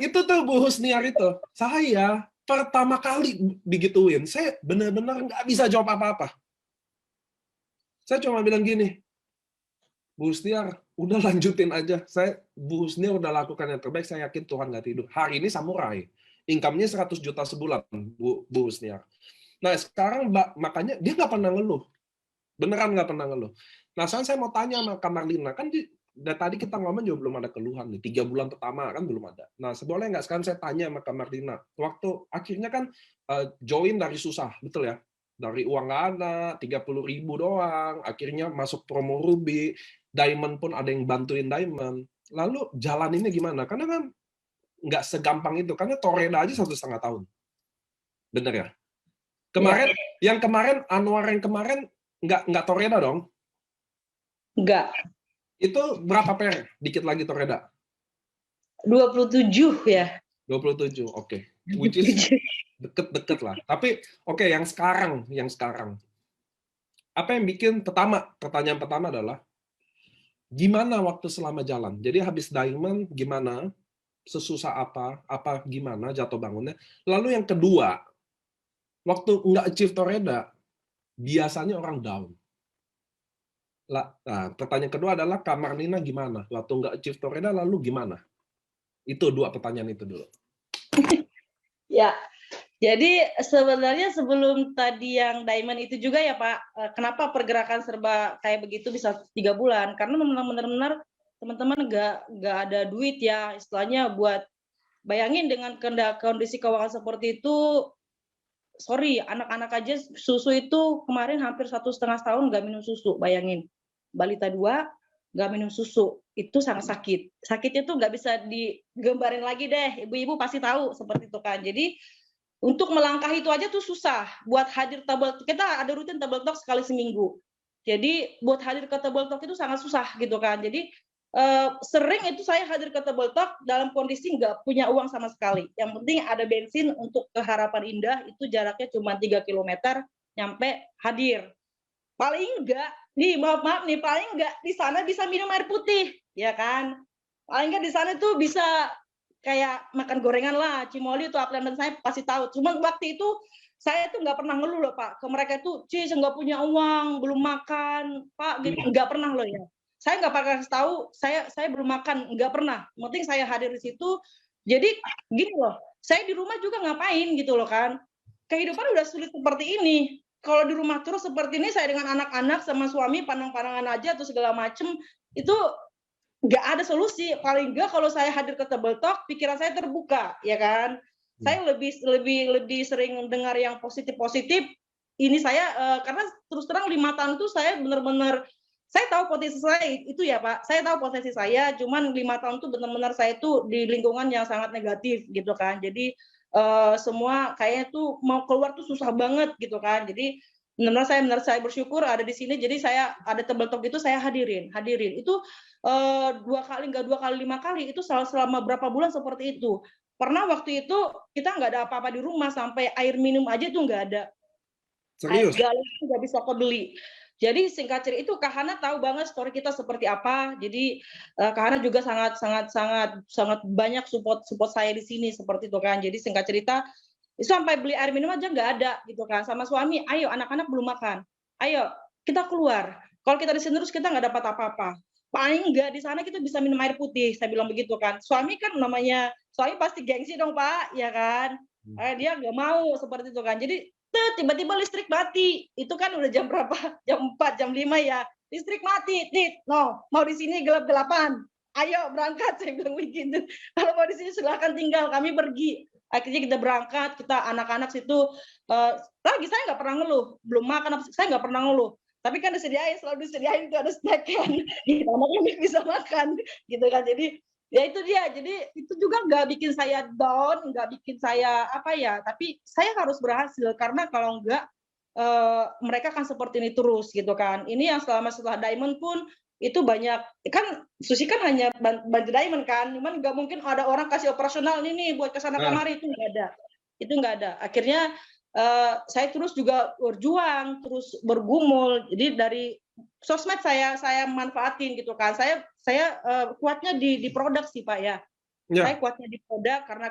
[SPEAKER 1] Itu tuh Bu Husniar itu. Saya pertama kali digituin, saya benar-benar nggak bisa jawab apa-apa. Saya cuma bilang gini, Bu Husniar, udah lanjutin aja. Bu Husniar udah lakukan yang terbaik, saya yakin Tuhan nggak tidur. Hari ini samurai, income-nya 100 juta sebulan, Bu Husniar. Nah sekarang makanya dia nggak pernah ngeluh. Beneran nggak pernah ngeluh. Nah saya mau tanya sama Kak Marlina, kan dari tadi kita ngomong juga belum ada keluhan nih, 3 bulan pertama kan belum ada. Nah, boleh nggak sekarang saya tanya sama Kak Marlina, waktu akhirnya kan join dari susah, betul ya? Dari uang nggak ada, 30.000 doang, akhirnya masuk promo Ruby, Diamond pun ada yang bantuin Diamond. Lalu jalaninnya gimana? Karena kan nggak segampang itu, karena Toreda aja 1,5 tahun. Bener ya?
[SPEAKER 2] Ya,
[SPEAKER 1] Kemarin, Anwar yang kemarin nggak Toreda dong?
[SPEAKER 2] enggak.
[SPEAKER 1] Itu berapa per? Dikit lagi Toreda.
[SPEAKER 2] 27 ya.
[SPEAKER 1] 27, oke. Which is deket-deket lah. Tapi oke, yang sekarang. Apa yang bikin pertanyaan pertama adalah gimana waktu selama jalan? Jadi habis Diamond gimana? Sesusah apa gimana jatuh bangunnya? Lalu yang kedua, waktu nggak achieve Toreda, biasanya orang down. Nah, pertanyaan kedua adalah Kak Marlina gimana? Waktu nggak achieve Toreda lalu gimana? Itu 2 pertanyaan itu dulu.
[SPEAKER 2] Ya, jadi sebenarnya sebelum tadi yang Diamond itu juga ya Pak, kenapa pergerakan serba kayak begitu bisa 3 bulan? Karena memang benar-benar teman-teman nggak ada duit ya, istilahnya buat bayangin dengan kondisi keuangan seperti itu, sorry, anak-anak aja susu itu kemarin hampir 1,5 tahun nggak minum susu, bayangin. Balita 2 nggak minum susu, itu sangat sakit. Sakitnya tuh nggak bisa digambarin lagi deh, ibu-ibu pasti tahu seperti itu kan. Jadi untuk melangkah itu aja tuh susah. Buat hadir tabel, kita ada rutin tabel talk sekali seminggu. Jadi buat hadir ke tabel talk itu sangat susah gitu kan. Jadi sering itu saya hadir ke tabel talk dalam kondisi nggak punya uang sama sekali. Yang penting ada bensin untuk ke Harapan Indah, itu jaraknya cuma 3 kilometer nyampe hadir. Paling enggak, nih maaf nih, paling enggak di sana bisa minum air putih, ya kan? Paling enggak di sana tuh bisa kayak makan gorengan lah, cimoli itu upline dan saya pasti tahu. Cuman waktu itu saya tuh nggak pernah ngeluh loh Pak. Ke mereka itu, Cis nggak punya uang, belum makan, Pak, gitu. Nggak pernah loh ya. Saya nggak pernah tahu, saya belum makan, nggak pernah. Yang penting saya hadir di situ. Jadi gini loh, saya di rumah juga ngapain gitu loh kan. Kehidupan udah sulit seperti ini. Kalau di rumah terus seperti ini, saya dengan anak-anak sama suami pandang-pandangan aja atau segala macem, itu nggak ada solusi. Paling nggak kalau saya hadir ke Table Talk, pikiran saya terbuka, ya kan. Saya lebih sering dengar yang positif-positif. Ini saya karena terus terang 5 tahun itu saya benar-benar saya tahu potensi saya itu ya Pak. Saya tahu potensi saya, cuman 5 tahun itu benar-benar saya itu di lingkungan yang sangat negatif gitu kan. Jadi semua kayaknya tuh mau keluar tuh susah banget gitu kan. Jadi benar saya bersyukur ada di sini. Jadi saya ada Table Talk itu saya hadirin. Itu 2 kali, nggak 2 kali, 5 kali, itu selama berapa bulan seperti itu. Pernah waktu itu kita nggak ada apa-apa di rumah, sampai air minum aja tuh nggak ada. Air
[SPEAKER 1] Serius?
[SPEAKER 2] galon itu nggak bisa kebeli. Jadi singkat cerita itu Kak Hana tahu banget story kita seperti apa. Jadi Kak Hana juga sangat banyak support saya di sini seperti itu kan. Jadi singkat cerita itu sampai beli air minum aja nggak ada gitu kan. Sama suami, ayo anak-anak belum makan, ayo kita keluar. Kalau kita di sini terus kita nggak dapat apa-apa. Paling nggak di sana kita bisa minum air putih. Saya bilang begitu kan. Suami kan namanya suami pasti gengsi dong Pak, ya kan. Dia nggak mau seperti itu kan. Jadi tiba-tiba listrik mati. Itu kan udah jam berapa? Jam 4, jam 5 ya. Listrik mati. No, mau di sini gelap-gelapan. Ayo berangkat, saya bilang begitu. Kalau mau di sini silahkan tinggal, kami pergi. Akhirnya kita berangkat, kita anak-anak situ lagi saya nggak pernah ngeluh, belum makan, saya nggak pernah ngeluh. Tapi kan selalu disediain itu ada snack kan, kita anak bisa makan, gitu kan. Jadi ya itu dia, jadi itu juga nggak bikin saya down, nggak bikin saya apa ya, tapi saya harus berhasil karena kalau enggak mereka akan seperti ini terus gitu kan. Ini yang setelah Diamond pun itu banyak kan, Susi kan hanya bantu Diamond kan, cuman nggak mungkin ada orang kasih operasional ini buat kesana kemari, itu nggak ada. Akhirnya saya terus juga berjuang, terus bergumul. Jadi dari sosmed saya manfaatin gitu kan. Saya kuatnya di produk sih Pak ya. Saya kuatnya di produk karena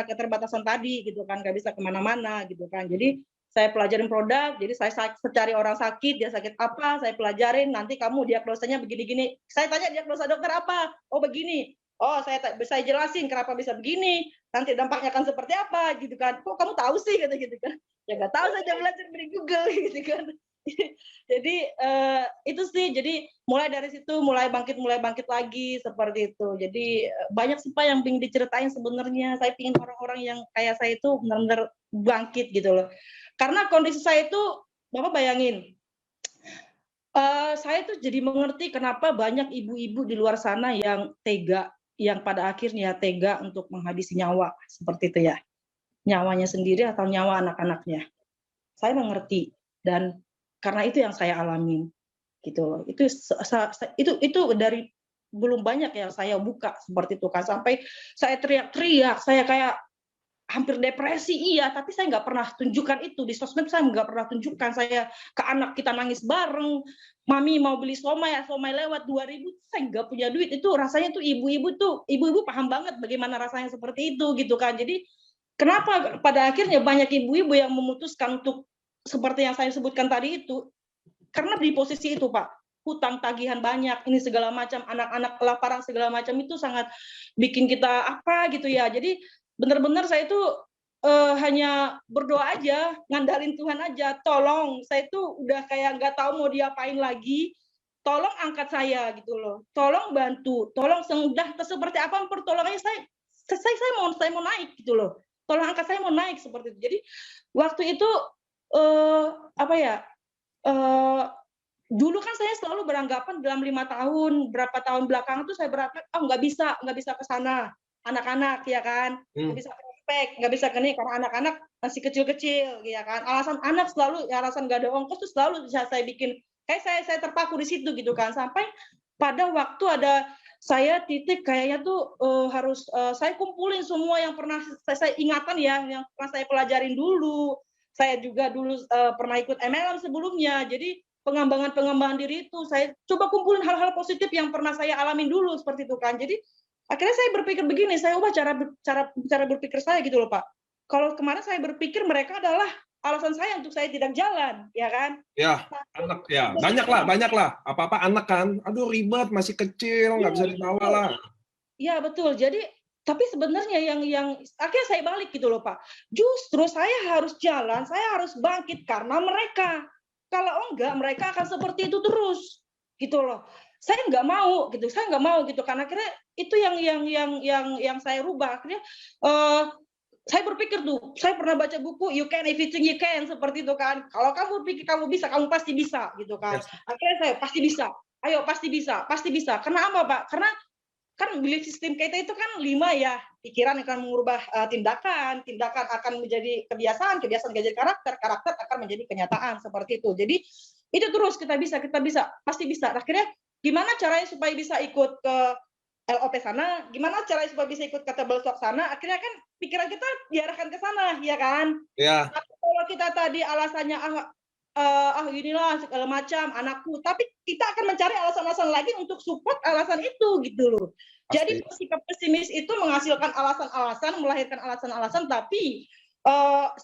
[SPEAKER 2] keterbatasan tadi gitu kan, nggak bisa kemana-mana gitu kan. Jadi saya pelajarin produk, jadi saya cari orang sakit, dia sakit apa, saya pelajarin, nanti kamu diagnosanya begini-gini. Saya tanya diagnosa dokter apa? Oh begini. Oh saya jelasin kenapa bisa begini, nanti dampaknya akan seperti apa gitu kan. Kok kamu tahu sih gitu kan. Ya nggak tahu, saya belajar dari Google gitu kan. Jadi itu sih, jadi mulai dari situ mulai bangkit lagi seperti itu. Jadi banyak sih Pak yang pengen diceritain sebenarnya. Saya pengen orang-orang yang kayak saya itu benar-benar bangkit gitu loh. Karena kondisi saya itu, Bapak bayangin, saya tuh jadi mengerti kenapa banyak ibu-ibu di luar sana yang tega, yang pada akhirnya tega untuk menghabisi nyawa, seperti itu ya. Nyawanya sendiri atau nyawa anak-anaknya. Saya mengerti, dan karena itu yang saya alamin, gitu loh. Itu dari belum banyak yang saya buka seperti itu kan, sampai saya teriak-teriak, saya kayak hampir depresi, iya, tapi saya nggak pernah tunjukkan itu di sosmed. Saya nggak pernah tunjukkan. Saya ke anak kita nangis bareng, mami mau beli somai, somai lewat 2.000, saya nggak punya duit. Itu rasanya tuh ibu-ibu paham banget bagaimana rasanya seperti itu gitu kan. Jadi kenapa pada akhirnya banyak ibu-ibu yang memutuskan untuk seperti yang saya sebutkan tadi itu, karena di posisi itu Pak, hutang tagihan banyak, ini segala macam, anak-anak kelaparan segala macam, itu sangat bikin kita apa gitu ya. Jadi benar-benar saya itu hanya berdoa aja, ngandalin Tuhan aja. Tolong, saya itu udah kayak nggak tahu mau diapain lagi. Tolong angkat saya gitu loh. Tolong bantu. Tolong udah seperti apa pertolongannya, saya mau naik gitu loh. Tolong angkat saya mau naik seperti itu. Jadi waktu itu apa ya? Dulu kan saya selalu beranggapan dalam 5 tahun, berapa tahun belakangan tuh saya beranggapan, nggak bisa ke sana, anak-anak ya kan, nggak bisa prospek, nggak bisa ke ini karena anak-anak masih kecil-kecil, ya kan. Alasan anak selalu, ya alasan nggak ada ongkos tuh selalu bisa saya bikin, kayak saya terpaku di situ gitu kan, sampai pada waktu ada saya titik kayaknya tuh harus saya kumpulin semua yang pernah saya ingatan ya, yang pernah saya pelajarin dulu. Saya juga dulu pernah ikut MLM sebelumnya, jadi pengembangan diri itu saya coba kumpulin hal-hal positif yang pernah saya alamin dulu seperti itu kan. Jadi akhirnya saya berpikir begini, saya ubah cara berpikir saya gitu loh Pak. Kalau kemarin saya berpikir mereka adalah alasan saya untuk saya tidak jalan, ya kan?
[SPEAKER 1] Ya, anak ya, banyak lah. Apa-apa anak kan, aduh ribet, masih kecil, nggak bisa dibawa lah.
[SPEAKER 2] Iya betul. Jadi tapi sebenarnya yang akhirnya saya balik gitu loh Pak. Justru saya harus jalan, saya harus bangkit karena mereka. Kalau enggak, mereka akan seperti itu terus, gitu loh. Saya nggak mau gitu. Karena akhirnya itu yang saya rubah. Akhirnya saya berpikir tuh, saya pernah baca buku You Can Everything You Can seperti itu kan. Kalau kamu pikir kamu bisa, kamu pasti bisa gitu kan.
[SPEAKER 1] Yes.
[SPEAKER 2] Akhirnya saya pasti bisa. Ayo pasti bisa. Karena apa Pak? Karena kan belief system kita itu kan 5 ya, pikiran akan mengubah tindakan akan menjadi kebiasaan menjadi karakter akan menjadi kenyataan seperti itu. Jadi itu terus kita bisa, pasti bisa. Akhirnya gimana caranya supaya bisa ikut ke LOP sana, gimana caranya supaya bisa ikut ke Table Talk sana, akhirnya kan pikiran kita diarahkan ke sana, ya kan?
[SPEAKER 1] Ya.
[SPEAKER 2] Tapi kalau kita tadi alasannya inilah segala macam anakku, tapi kita akan mencari alasan-alasan lagi untuk support alasan itu gitu loh. Jadi sikap pesimis itu menghasilkan alasan-alasan, melahirkan alasan-alasan, tapi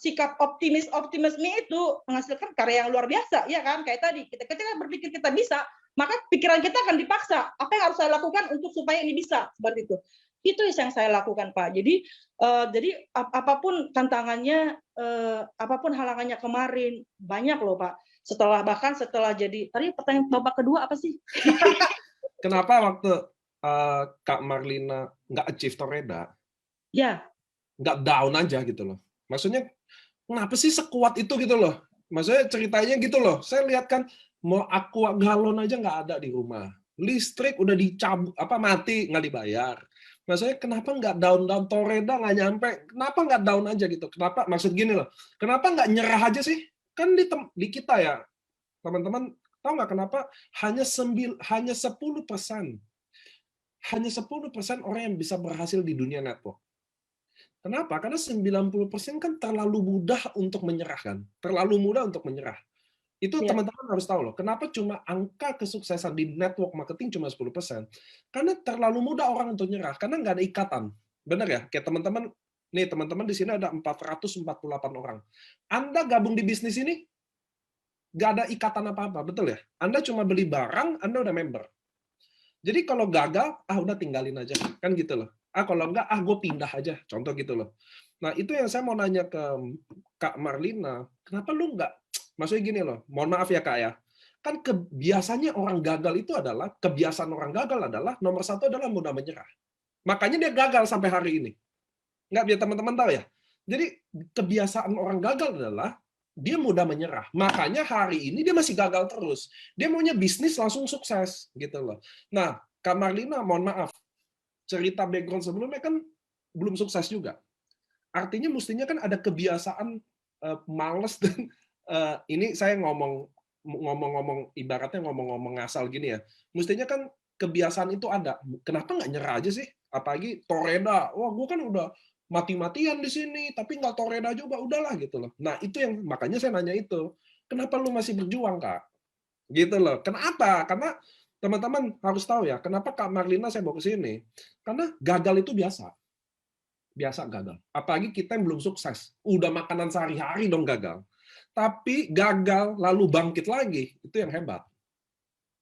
[SPEAKER 2] sikap optimisme itu menghasilkan karya yang luar biasa, ya kan? Kayak tadi kita berpikir kita bisa, maka pikiran kita akan dipaksa. Apa yang harus saya lakukan untuk supaya ini bisa seperti itu. Itu yang saya lakukan Pak. Jadi apapun tantangannya, apapun halangannya kemarin, banyak loh Pak. Bahkan setelah jadi, tadi pertanyaan Bapak kedua apa sih?
[SPEAKER 1] Kenapa waktu Kak Marlina nggak achieve Toreda,
[SPEAKER 2] ya,
[SPEAKER 1] nggak down aja gitu loh. Maksudnya kenapa sih sekuat itu gitu loh. Maksudnya ceritanya gitu loh. Saya lihat kan mau aqua galon aja nggak ada di rumah. Listrik udah dicabut, mati nggak dibayar. Maksudnya kenapa nggak down Toreda nggak nyampe? Kenapa nggak down aja gitu? Kenapa? Maksud gini loh. Kenapa nggak nyerah aja sih? Kan di kita ya, teman-teman tahu nggak kenapa hanya 10% orang yang bisa berhasil di dunia network. Kenapa? Karena 90% kan terlalu mudah untuk menyerah kan. Terlalu mudah untuk menyerah. Itu teman-teman harus tahu loh. Kenapa cuma angka kesuksesan di network marketing cuma 10%? Karena terlalu mudah orang untuk nyerah. Karena nggak ada ikatan. Benar ya? Kayak teman-teman di sini ada 448 orang. Anda gabung di bisnis ini, nggak ada ikatan apa-apa. Betul ya? Anda cuma beli barang, Anda udah member. Jadi kalau gagal, udah tinggalin aja. Kan gitu loh. Kalau enggak, gue pindah aja. Contoh gitu loh. Nah, itu yang saya mau nanya ke Kak Marlina. Kenapa lu enggak? Maksudnya gini loh. Mohon maaf ya, Kak ya. Kan kebiasaannya orang gagal itu adalah, kebiasaan orang gagal adalah, nomor satu adalah mudah menyerah. Makanya dia gagal sampai hari ini. Enggak, biar teman-teman tahu ya. Jadi, kebiasaan orang gagal adalah, dia mudah menyerah. Makanya hari ini dia masih gagal terus. Dia maunya bisnis langsung sukses gitu loh. Nah, Kak Marlina, mohon maaf, cerita background sebelumnya kan belum sukses juga. Artinya mestinya kan ada kebiasaan males dan ini saya ngomong-ngomong ibaratnya ngomong-ngomong ngasal gini ya. Mestinya kan kebiasaan itu ada. Kenapa nggak nyerah aja sih? Apalagi Toreda. Wah, gue kan udah mati-matian di sini, tapi nggak Toreda juga, udahlah gitu loh. Nah, itu yang makanya saya nanya itu. Kenapa lu masih berjuang, Kak? Gitu loh. Kenapa? Karena teman-teman harus tahu ya, kenapa Kak Marlina saya bawa ke sini? Karena gagal itu biasa. Biasa gagal. Apalagi kita yang belum sukses. Udah makanan sehari-hari dong gagal. Tapi gagal lalu bangkit lagi, itu yang hebat.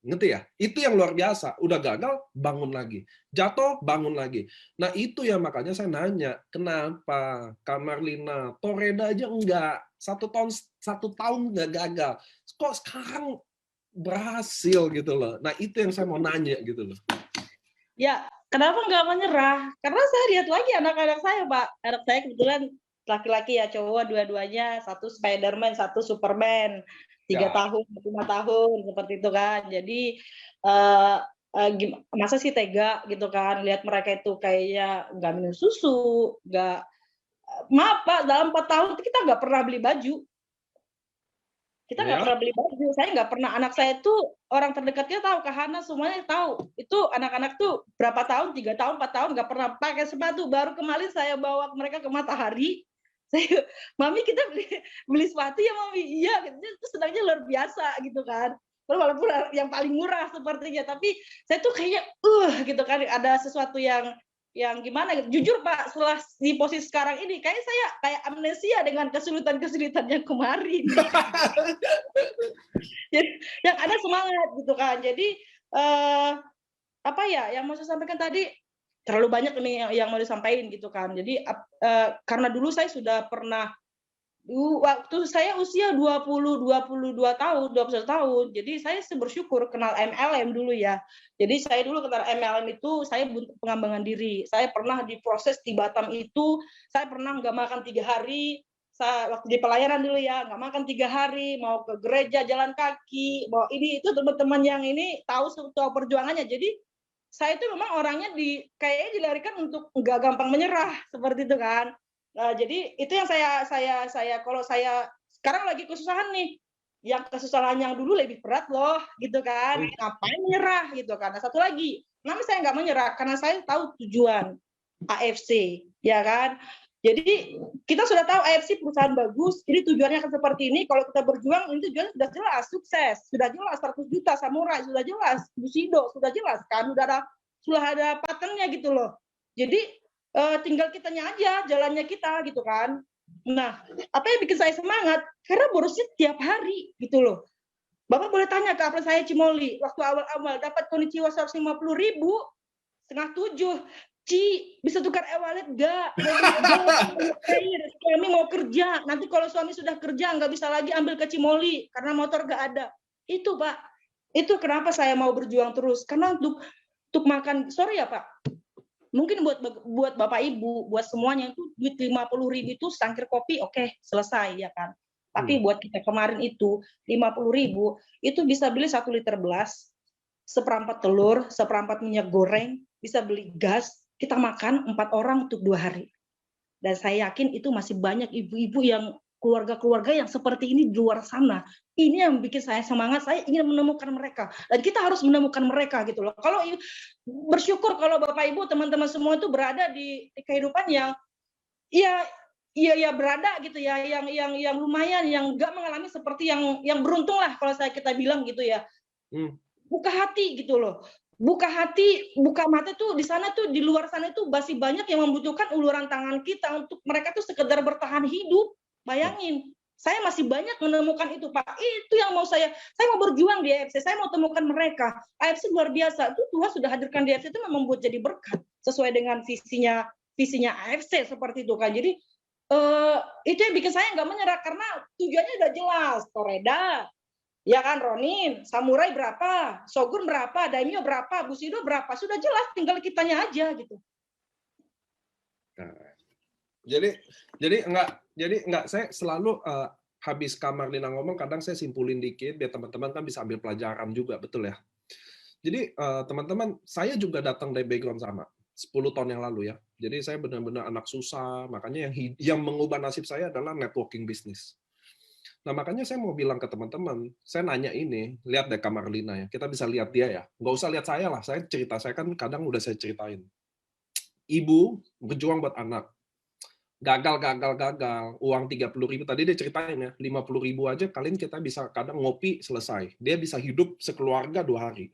[SPEAKER 1] Ngerti ya? Itu yang luar biasa. Udah gagal, bangun lagi. Jatuh, bangun lagi. Nah itu yang makanya saya nanya, kenapa Kak Marlina, Toreda aja enggak. Satu tahun nggak gagal. Kok sekarang berhasil gitu loh. Nah itu yang saya mau nanya gitu loh.
[SPEAKER 2] Ya, kenapa nggak menyerah? Karena saya lihat lagi anak-anak saya, Pak. Anak saya kebetulan laki-laki ya, cowok dua-duanya, satu Spiderman, satu Superman, 3 tahun, 5 tahun, seperti itu kan. Jadi masa sih tega gitu kan, lihat mereka itu kayaknya nggak minum susu, nggak, maaf Pak, dalam 4 tahun kita nggak pernah beli baju. Kita nggak
[SPEAKER 1] Ya.
[SPEAKER 2] pernah beli baju, saya nggak pernah, anak saya tuh orang terdekatnya tahu, Kak Hana semuanya tahu. Itu anak-anak tuh berapa tahun, 3 tahun, 4 tahun nggak pernah pakai sepatu. Baru kemarin saya bawa mereka ke Matahari, saya, "Mami kita beli sepatu ya Mami?" "Iya," itu senangnya luar biasa gitu kan. Walaupun yang paling murah sepertinya, tapi saya tuh kayak, gitu kan, ada sesuatu yang gimana gitu. Jujur Pak, setelah di posisi sekarang ini, kayaknya saya kayak amnesia dengan kesulitan-kesulitan yang kemarin. Jadi yang ada semangat gitu kan. Jadi apa ya yang mau saya sampaikan tadi, terlalu banyak ini yang mau disampaikan gitu kan. Jadi karena dulu saya sudah pernah waktu saya usia 22 tahun, 21 tahun. Jadi saya bersyukur kenal MLM dulu ya. Jadi saya dulu kenal MLM itu saya untuk pengembangan diri. Saya pernah diproses di Batam itu, saya pernah nggak makan 3 hari. Waktu di pelayanan dulu ya, nggak makan 3 hari, mau ke gereja jalan kaki, mau ini itu teman-teman yang ini tahu perjuangannya. Jadi saya itu memang orangnya kayaknya dilarikan untuk nggak gampang menyerah seperti itu kan. Nah, jadi itu yang saya kalau saya sekarang lagi kesusahan nih, yang kesusahan yang dulu lebih berat loh, gitu kan. Ngapain menyerah gitu kan. Nah, satu lagi, kenapa saya nggak menyerah? Karena saya tahu tujuan AFC, ya kan. Jadi kita sudah tahu AFC perusahaan bagus, jadi tujuannya akan seperti ini. Kalau kita berjuang, ini tujuan sudah jelas, sukses, sudah jelas 100 juta samurai, sudah jelas Bushido, sudah jelas kan, sudah ada patternnya gitu loh. Jadi tinggal kitanya aja, jalannya kita gitu kan. Nah, apa yang bikin saya semangat? Karena borosnya tiap hari gitu loh. Bapak boleh tanya ke apa saya Cimoli, waktu awal-awal dapat konnichiwa 150.000, 6:30, Ci, bisa tukar e-wallet nggak? Kami mau kerja, nanti kalau suami sudah kerja nggak bisa lagi ambil ke Cimoli karena motor nggak ada. Itu Pak, itu kenapa saya mau berjuang terus, karena untuk makan, sorry ya Pak, mungkin buat Bapak Ibu, buat semuanya itu duit 50.000 itu secangkir kopi, oke, selesai ya kan. Tapi buat kita kemarin itu 50.000 itu bisa beli 1 liter belas, seperempat telur, seperempat minyak goreng, bisa beli gas, kita makan 4 orang untuk 2 hari. Dan saya yakin itu masih banyak ibu-ibu yang keluarga-keluarga yang seperti ini di luar sana. Ini yang bikin saya semangat, saya ingin menemukan mereka. Dan kita harus menemukan mereka gitu loh. Kalau bersyukur kalau Bapak Ibu, teman-teman semua itu berada di kehidupan yang ya berada gitu ya, yang lumayan, yang enggak mengalami seperti yang beruntung lah kalau kita bilang gitu ya. Buka hati gitu loh. Buka hati, buka mata tuh di sana tuh, di luar sana itu masih banyak yang membutuhkan uluran tangan kita untuk mereka tuh sekedar bertahan hidup. Bayangin, saya masih banyak menemukan itu Pak. Itu yang mau saya mau berjuang di AFC, saya mau temukan mereka. AFC luar biasa, itu Tuhan sudah hadirkan di AFC itu memang buat jadi berkat sesuai dengan visinya AFC seperti itu kan. Jadi itu yang bikin saya nggak menyerah karena tujuannya udah jelas. Toreda, ya kan, Ronin, samurai berapa, shogun berapa, daimyo berapa, bushido berapa, sudah jelas, tinggal kitanya aja gitu.
[SPEAKER 1] Jadi enggak saya selalu habis Kak Marlina ngomong, kadang saya simpulin dikit, biar teman-teman kan bisa ambil pelajaran juga, betul ya? Jadi, teman-teman, saya juga datang dari background sama, 10 tahun yang lalu ya. Jadi saya benar-benar anak susah, makanya yang mengubah nasib saya adalah networking bisnis. Nah, makanya saya mau bilang ke teman-teman, saya nanya ini, lihat deh Kak Marlina ya, kita bisa lihat dia ya. Nggak usah lihat saya lah, saya cerita, saya kan kadang udah saya ceritain. Ibu berjuang buat anak, gagal, gagal, gagal, uang 30.000, tadi dia ceritain ya, 50.000 aja kalian kita bisa kadang ngopi selesai. Dia bisa hidup sekeluarga 2 hari.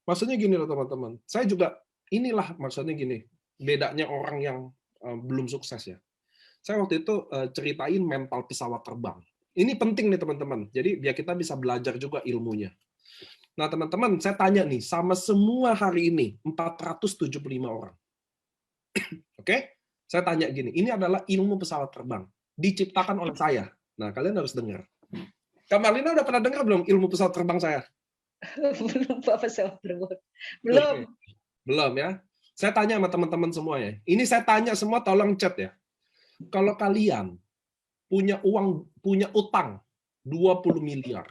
[SPEAKER 1] Maksudnya gini loh teman-teman, saya juga inilah maksudnya gini, bedanya orang yang belum sukses ya. Saya waktu itu ceritain mental pesawat terbang. Ini penting nih teman-teman. Jadi biar kita bisa belajar juga ilmunya. Nah teman-teman, saya tanya nih, sama semua hari ini 475 orang. Oke? Saya tanya gini, ini adalah ilmu pesawat terbang. Diciptakan oleh saya. Nah, kalian harus dengar. Kak Marlina udah pernah dengar belum ilmu pesawat terbang saya?
[SPEAKER 2] Belum Pak pesawat terbang.
[SPEAKER 1] Oke.
[SPEAKER 2] Belum.
[SPEAKER 1] Belum ya? Saya tanya sama teman-teman semua ya. Ini saya tanya semua, tolong chat ya. Kalau kalian punya utang 20 miliar.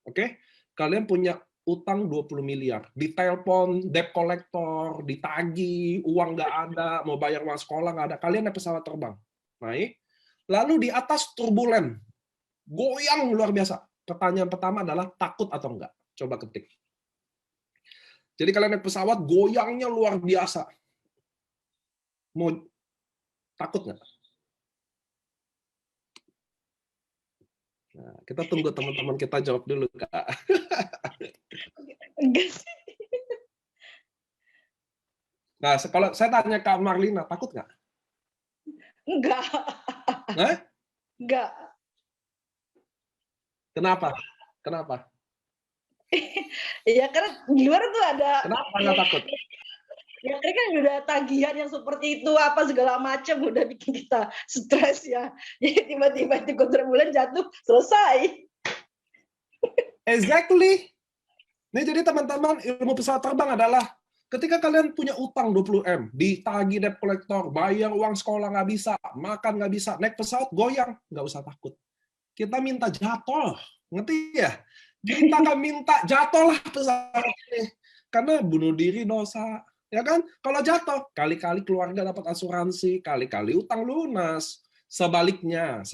[SPEAKER 1] Oke? Kalian punya utang 20 miliar. Ditelepon, debt collector, ditagih, uang nggak ada, mau bayar uang sekolah nggak ada. Kalian naik pesawat terbang. Naik. Lalu di atas turbulen. Goyang luar biasa. Pertanyaan pertama adalah takut atau enggak? Coba ketik. Jadi kalian naik pesawat, goyangnya luar biasa. Mau takut nggak? Nah, kita tunggu teman-teman kita jawab dulu, Kak.
[SPEAKER 2] Enggak sih.
[SPEAKER 1] Nah, kalau saya tanya Kak Marlina, takut nggak?
[SPEAKER 2] Enggak.
[SPEAKER 1] Hah?
[SPEAKER 2] Enggak.
[SPEAKER 1] Kenapa? Kenapa?
[SPEAKER 2] Ya karena di luar tuh ada
[SPEAKER 1] Kenapa nggak takut?
[SPEAKER 2] ya kan udah tagihan yang seperti itu apa segala macam udah bikin kita stres ya. Jadi tiba-tiba di bulan jatuh selesai.
[SPEAKER 1] Exactly. Nih jadi teman-teman, ilmu pesawat terbang adalah ketika kalian punya utang 20 M, ditagih debt collector, bayar uang sekolah nggak bisa, makan nggak bisa, naik pesawat goyang, nggak usah takut. Kita minta jatuh, ngerti ya? Kita akan minta jatuhlah pesawat ini, karena bunuh diri dosa, ya kan? Kalau jatuh, kali-kali keluarga dapat asuransi, kali-kali utang lunas. Sebaliknya,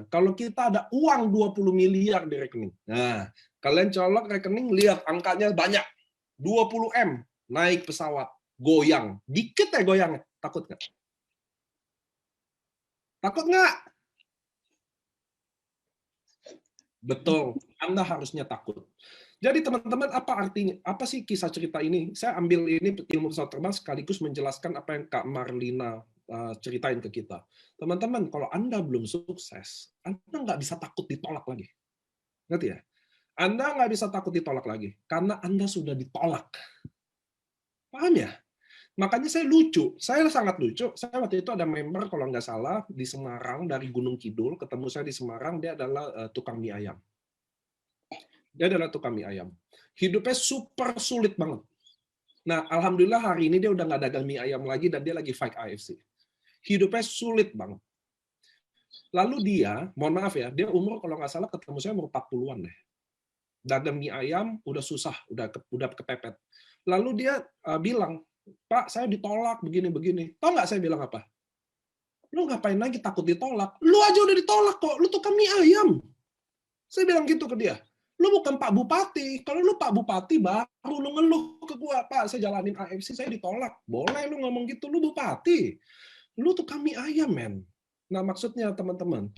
[SPEAKER 1] kalau kita ada uang 20 miliar di rekening, nah kalian colok rekening, lihat angkanya banyak, 20 M, naik pesawat, goyang, dikit ya goyangnya, takut nggak? Takut nggak? Betul, Anda harusnya takut. Jadi teman-teman, apa artinya? Apa sih kisah cerita ini? Saya ambil ini ilmu pesawat terbang sekaligus menjelaskan apa yang Kak Marlina ceritain ke kita. Teman-teman, kalau Anda belum sukses, Anda nggak bisa takut ditolak lagi. Ngerti ya? Anda nggak bisa takut ditolak lagi, karena Anda sudah ditolak. Paham ya? Makanya saya lucu, saya sangat lucu. Saya waktu itu ada member kalau nggak salah di Semarang dari Gunung Kidul, ketemu saya di Semarang, dia adalah tukang mie ayam. Dia adalah tukang mie ayam. Hidupnya super sulit banget. Nah, alhamdulillah hari ini dia udah nggak dagang mie ayam lagi dan dia lagi fight AFC. Hidupnya sulit banget. Lalu dia, mohon maaf ya, dia umur kalau nggak salah ketemu saya umur 40-an deh. Dagang mie ayam udah susah, udah kepepet. Lalu dia bilang, Pak, saya ditolak begini-begini. Tahu nggak saya bilang apa? Lu ngapain lagi takut ditolak? Lu aja udah ditolak kok, lu tukang mie ayam. Saya bilang gitu ke dia. Lu bukan Pak Bupati. Kalau lu Pak Bupati, baru lu ngeluh ke gua, Pak, saya jalanin AFC, saya ditolak. Boleh lu ngomong gitu, lu Bupati. Lu tukang mie ayam, men. Nah, maksudnya teman-teman,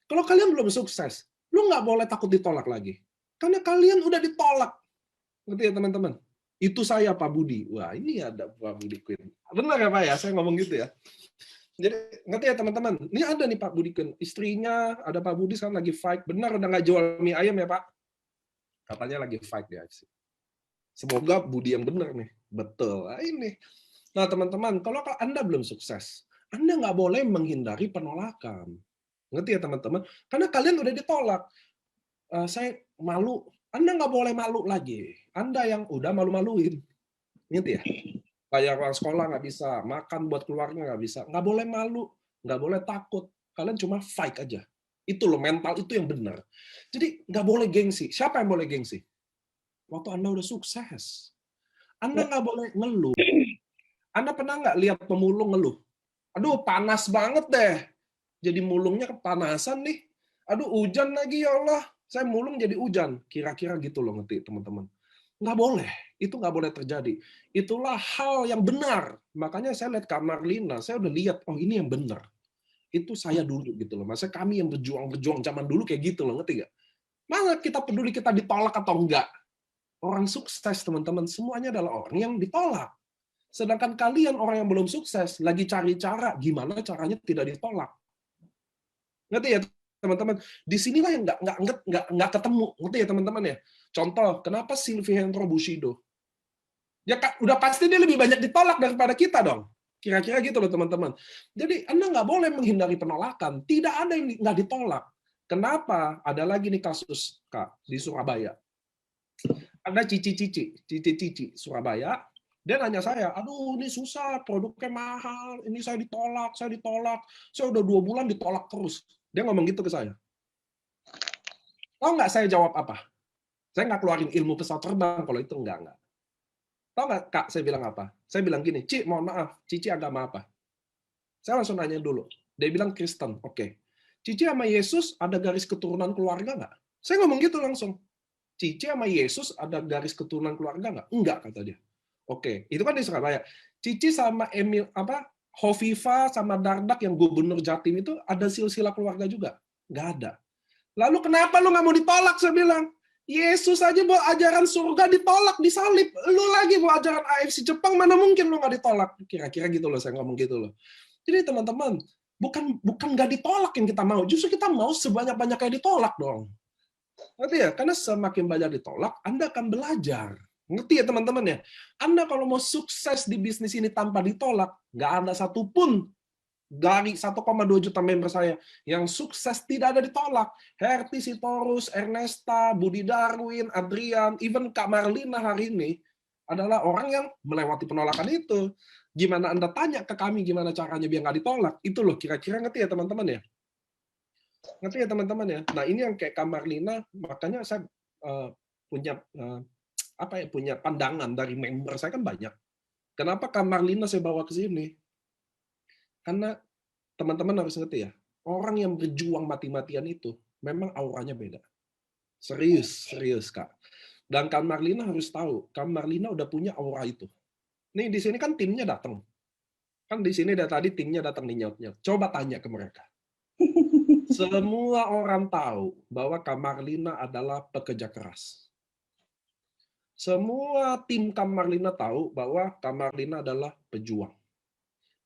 [SPEAKER 1] kalau kalian belum sukses, lu nggak boleh takut ditolak lagi. Karena kalian udah ditolak. Ngerti ya, teman-teman? Itu saya, Pak Budi. Wah, ini ada Pak Budi Queen. Benar ya, Pak ya? Saya ngomong gitu ya. Jadi, ngerti ya, teman-teman? Ini ada nih Pak Budi Queen. Istrinya, ada Pak Budi sekarang lagi fight. Benar udah nggak jual mie ayam ya, Pak? Katanya lagi fight di AFC. Semoga Budi yang benar nih. Betul. Nah, ini. Nah, teman-teman, kalau Anda belum sukses, Anda nggak boleh menghindari penolakan. Ngerti ya, teman-teman? Karena kalian udah ditolak. Saya malu. Anda nggak boleh malu lagi. Anda yang udah malu-maluin. Ngerti ya? Bayar uang sekolah nggak bisa, makan buat keluarga nggak bisa. Nggak boleh malu, nggak boleh takut. Kalian cuma fight aja. Itu loh, mental itu yang benar. Jadi nggak boleh gengsi. Siapa yang boleh gengsi? Waktu Anda udah sukses. Anda nggak boleh ngeluh. Anda pernah nggak lihat pemulung ngeluh? Aduh, panas banget deh. Jadi mulungnya kepanasan nih. Aduh, hujan lagi ya Allah. Saya mulung jadi hujan. Kira-kira gitu loh, ngerti teman-teman. Nggak boleh. Itu nggak boleh terjadi. Itulah hal yang benar. Makanya saya lihat Kak Marlina, saya udah lihat, oh ini yang benar. Itu saya dulu gitu loh. Maksudnya kami yang berjuang zaman dulu kayak gitu loh, ngerti nggak? Mana kita peduli kita ditolak atau enggak? Orang sukses, teman-teman, semuanya adalah orang yang ditolak. Sedangkan kalian orang yang belum sukses lagi cari cara gimana caranya tidak ditolak. Ngerti ya teman-teman? Disinilah yang nggak ketemu. Ngerti ya teman-teman ya? Contoh, kenapa Silvihendro Bushido? Ya udah pasti dia lebih banyak ditolak daripada kita dong. Kira-kira gitu loh teman-teman. Jadi Anda nggak boleh menghindari penolakan. Tidak ada yang nggak ditolak. Kenapa? Ada lagi nih kasus Kak di Surabaya. Ada Cici Surabaya. Dia nanya saya, aduh ini susah, produknya mahal, ini saya ditolak, saya udah 2 bulan ditolak terus. Dia ngomong gitu ke saya. Tahu nggak saya jawab apa? Saya nggak keluarin ilmu pesawat terbang, kalau itu enggak. Tahu nggak Kak, saya bilang apa? Saya bilang gini, Ci, mohon maaf, Cici agama apa? Saya langsung nanya dulu. Dia bilang Kristen, oke. Cici sama Yesus ada garis keturunan keluarga nggak? Saya ngomong gitu langsung. Cici sama Yesus ada garis keturunan keluarga nggak? Enggak, kata dia. Oke, itu kan di Surabaya. Cici sama Hovifa sama Dardak yang gubernur Jatim itu ada silsilah keluarga juga? Nggak ada. Lalu kenapa lu nggak mau ditolak? Saya bilang, Yesus aja bawa ajaran surga ditolak, disalib. Lu lagi bawa ajaran AFC Jepang, mana mungkin lu nggak ditolak? Kira-kira gitu loh, saya ngomong gitu loh. Jadi teman-teman, bukan nggak ditolak yang kita mau, justru kita mau sebanyak-banyaknya ditolak dong. Ngerti ya? Karena semakin banyak ditolak, Anda akan belajar. Ngerti ya teman-teman ya? Anda kalau mau sukses di bisnis ini tanpa ditolak, nggak ada satupun dari 1,2 juta member saya yang sukses tidak ada ditolak. Herti Sitorus, Ernesta, Budi Darwin, Adrian, even Kak Marlina hari ini adalah orang yang melewati penolakan itu. Gimana Anda tanya ke kami gimana caranya biar nggak ditolak? Itu loh kira-kira ngerti ya teman-teman ya? Ngerti ya teman-teman ya? Nah ini yang kayak Kak Marlina, makanya saya punya punya pandangan dari member saya kan banyak. Kenapa Kak Marlina saya bawa ke sini? Karena teman-teman harus ngerti ya, orang yang berjuang mati-matian itu memang auranya beda. Serius, serius Kak. Dan Kak Marlina harus tahu, Kak Marlina udah punya aura itu. Nih di sini kan timnya datang. Kan di sini dari tadi timnya datang nih nyaut-nyaut. Coba tanya ke mereka. Semua orang tahu bahwa Kak Marlina adalah pekerja keras. Semua tim Kak Marlina tahu bahwa Kak Marlina adalah pejuang.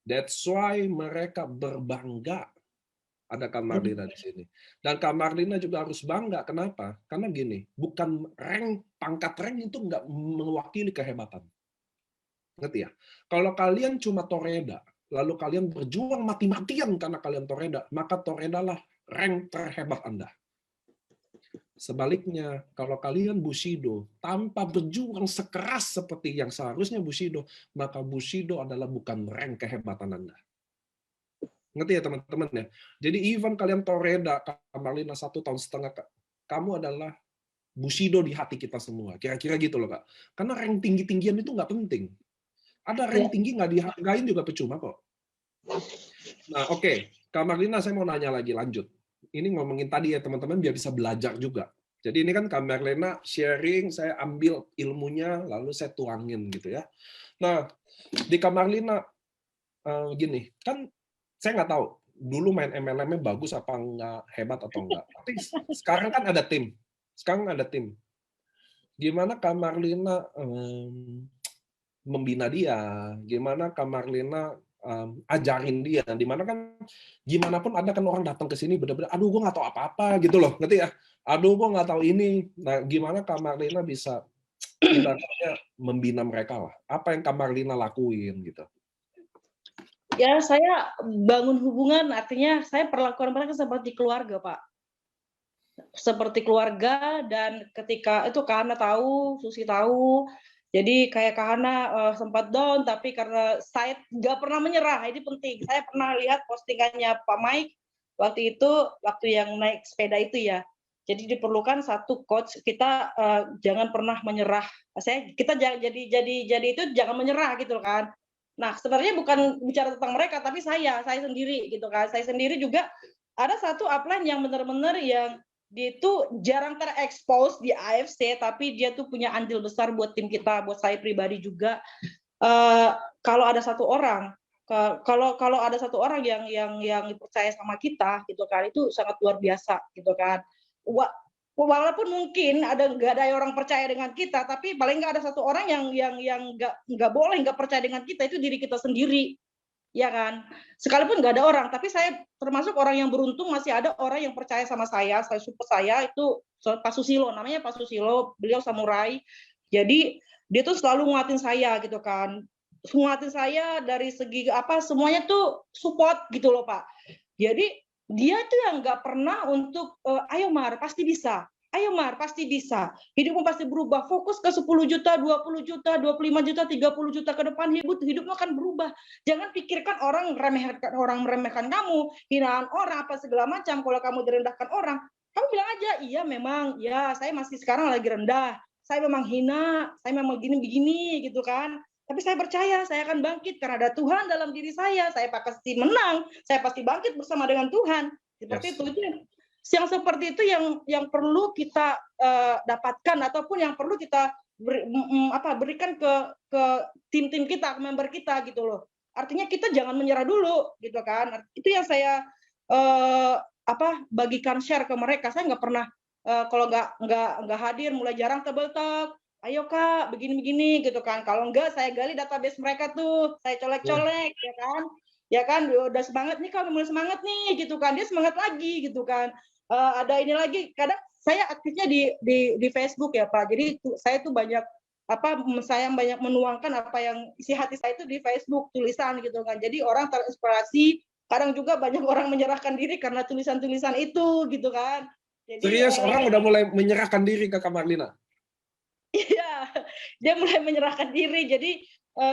[SPEAKER 1] That's why mereka berbangga ada Kak Marlina di sini. Dan Kak Marlina juga harus bangga. Kenapa? Karena gini, bukan pangkat rank itu nggak mewakili kehebatan. Ngerti ya? Kalau kalian cuma toreda, lalu kalian berjuang mati-matian karena kalian toreda, maka toreda lah rank terhebat Anda. Sebaliknya, kalau kalian Bushido tanpa berjuang sekeras seperti yang seharusnya Bushido, maka Bushido adalah bukan rank kehebatan Anda. Ngerti ya teman-teman ya? Jadi even kalian Toreda, Marlina 1,5 tahun, kamu adalah Bushido di hati kita semua. Kira-kira gitu loh Kak. Karena rank tinggi-tinggian itu nggak penting. Ada rank tinggi nggak dihargain juga percuma kok. Nah oke, Kak Marlina saya mau nanya lagi, lanjut. Ini ngomongin tadi ya teman-teman biar bisa belajar juga. Jadi ini kan Kak Marlina sharing, saya ambil ilmunya, lalu saya tuangin gitu ya. Nah, di Kak Marlina, gini, kan saya nggak tahu, dulu main MLM-nya bagus apa nggak, hebat atau enggak. Tapi sekarang kan ada tim. Sekarang ada tim. Gimana Kak Marlina membina dia? Gimana Kak Marlina ajarin dia, dimana kan gimana pun ada kan orang datang ke sini benar-benar aduh gue nggak tahu apa-apa gitu loh, ngerti ya, aduh gue nggak tahu ini. Nah gimana Kak Marlina bisa ibaratnya membina mereka lah, apa yang Kak Marlina lakuin gitu?
[SPEAKER 2] Ya saya bangun hubungan, artinya saya perlakuan mereka seperti keluarga Pak, seperti keluarga. Dan ketika itu Kak Hana tahu, Susi tahu. Jadi kayak Kak Hana sempat down, tapi karena saya nggak pernah menyerah, ini penting. Saya pernah lihat postingannya Pak Mike, waktu itu waktu yang naik sepeda itu ya. Jadi diperlukan satu coach, kita jangan pernah menyerah. Kita jadi itu jangan menyerah gitu kan. Nah, sebenarnya bukan bicara tentang mereka, tapi saya sendiri gitu kan. Saya sendiri juga ada satu upline yang benar-benar yang dia itu jarang terekspos di AFC, tapi dia tuh punya andil besar buat tim kita, buat saya pribadi juga. Kalau ada satu orang, kalau ada satu orang yang percaya sama kita gitu kan, itu sangat luar biasa gitu kan. Walaupun mungkin nggak ada orang percaya dengan kita, tapi paling nggak ada satu orang yang nggak boleh nggak percaya dengan kita, itu diri kita sendiri, ya kan. Sekalipun nggak ada orang, tapi saya termasuk orang yang beruntung, masih ada orang yang percaya sama saya support saya, itu Pak Susilo, namanya Pak Susilo, beliau samurai. Jadi dia tuh selalu nguatin saya gitu kan, nguatin saya dari segi apa, semuanya tuh support gitu loh Pak. Jadi dia tuh yang nggak pernah untuk ayo Mar, pasti bisa. Ayo Mar, pasti bisa. Hidupmu pasti berubah. Fokus ke 10 juta, 20 juta, 25 juta, 30 juta ke depan, hidupmu akan berubah. Jangan pikirkan orang meremehkan kamu, hinaan orang apa segala macam. Kalau kamu direndahkan orang, kamu bilang aja, iya memang, ya saya masih sekarang lagi rendah. Saya memang hina, saya memang gini-begini gitu kan. Tapi saya percaya saya akan bangkit karena ada Tuhan dalam diri saya pasti menang, saya pasti bangkit bersama dengan Tuhan. Seperti itu yang seperti itu yang perlu kita dapatkan, ataupun yang perlu kita berikan ke tim-tim kita, ke member kita gitu loh. Artinya kita jangan menyerah dulu gitu kan. Itu yang saya bagikan, share ke mereka. Saya nggak pernah kalau nggak hadir, mulai jarang Table Talk, ayo Kak, begini-begini gitu kan. Kalau enggak, saya gali database mereka tuh, saya colek-colek, ya kan. Ya kan, udah semangat nih, kalau mulai semangat nih gitu kan. Dia semangat lagi gitu kan. Ada ini lagi, kadang saya aktifnya di Facebook ya Pak. Jadi saya tuh banyak saya banyak menuangkan apa yang isi hati saya itu di Facebook, tulisan gitu kan. Jadi orang terinspirasi, kadang juga banyak orang menyerahkan diri karena tulisan-tulisan itu gitu kan. Jadi
[SPEAKER 1] Serius, orang udah mulai menyerahkan diri ke Kak Marlina?
[SPEAKER 2] Iya, dia mulai menyerahkan diri. Jadi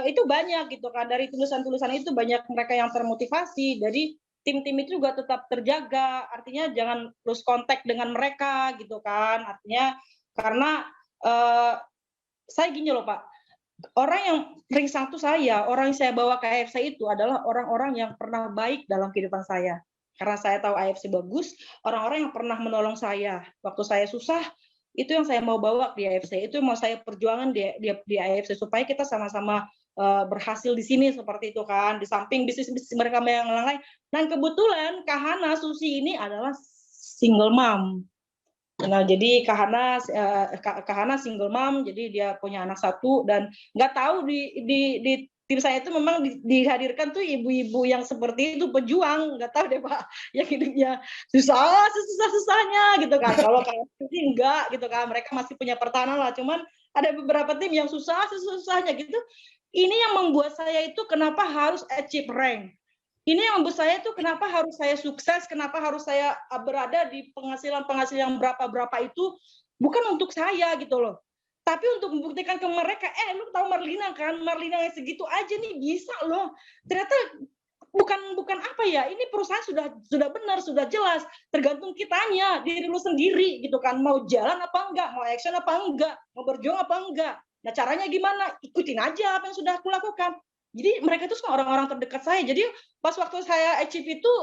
[SPEAKER 2] itu banyak gitu kan, dari tulisan-tulisan itu banyak mereka yang termotivasi. Jadi tim-tim itu juga tetap terjaga. Artinya jangan lose kontak dengan mereka gitu kan. Artinya karena saya gini loh Pak, orang yang ring satu orang yang saya bawa ke AFC itu adalah orang-orang yang pernah baik dalam kehidupan saya. Karena saya tahu AFC bagus, orang-orang yang pernah menolong saya waktu saya susah, itu yang saya mau bawa di AFC, itu mau saya perjuangan di AFC supaya kita sama-sama berhasil di sini seperti itu kan, di samping bisnis-bisnis mereka yang lain. Dan kebetulan Kak Hana Susi ini adalah single mom. Nah, jadi Kak Hana single mom, jadi dia punya anak satu, dan nggak tahu di tim saya itu memang dihadirkan tuh ibu-ibu yang seperti itu, pejuang, nggak tahu deh Pak, yang hidupnya susahnya gitu kan. Kalau kayak sih enggak gitu kan, mereka masih punya pertahanan lah, cuman ada beberapa tim yang susahnya gitu. Ini yang membuat saya itu kenapa harus achieve rank. Ini yang membuat saya itu kenapa harus saya sukses, kenapa harus saya berada di penghasilan yang berapa-berapa itu, bukan untuk saya gitu loh. Tapi untuk membuktikan ke mereka, lu tahu Marlina kan, Marlina yang segitu aja nih bisa loh. Ternyata bukan apa ya, ini perusahaan sudah benar, sudah jelas, tergantung kitanya, diri lu sendiri gitu kan, mau jalan apa enggak, mau action apa enggak, mau berjuang apa enggak. Nah caranya gimana? Ikutin aja apa yang sudah aku lakukan. Jadi mereka itu semua orang-orang terdekat saya. Jadi pas waktu saya achieve itu,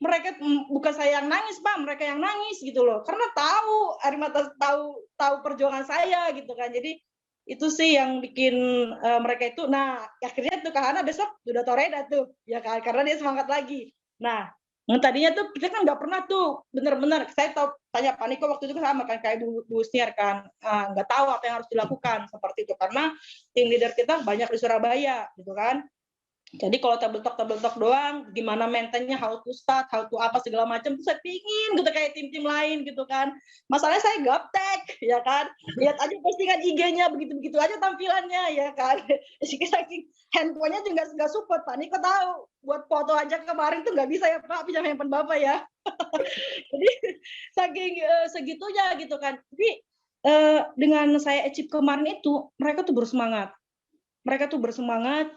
[SPEAKER 2] mereka bukan saya yang nangis Pak, mereka yang nangis gitu loh. Karena tahu Arimata tahu perjuangan saya gitu kan. Jadi itu sih yang bikin mereka itu. Nah akhirnya tuh Kak Hana besok udah toreda tuh, ya kan, karena dia semangat lagi. Nah tadinya tuh kita kan nggak pernah tuh benar-benar, saya tahu, tanya Pak Niko waktu itu sama kan kayak Bu Sniar kan, nggak tahu apa yang harus dilakukan seperti itu, karena tim leader kita banyak di Surabaya gitu kan. Jadi kalau table talk doang, gimana maintainnya, how to start, how to apa segala macam, tuh saya pingin gitu kayak tim-tim lain gitu kan. Masalahnya saya gaptek, ya kan. Lihat aja postingan IG-nya, begitu-begitu aja tampilannya, ya kan. Saking handphonenya juga nggak support, Pak Niko tahu. Buat foto aja kemarin tuh nggak bisa ya Pak, pinjam handphone Bapak ya. Jadi saking segitunya gitu kan. Tapi dengan saya achieve kemarin itu, mereka tuh bersemangat.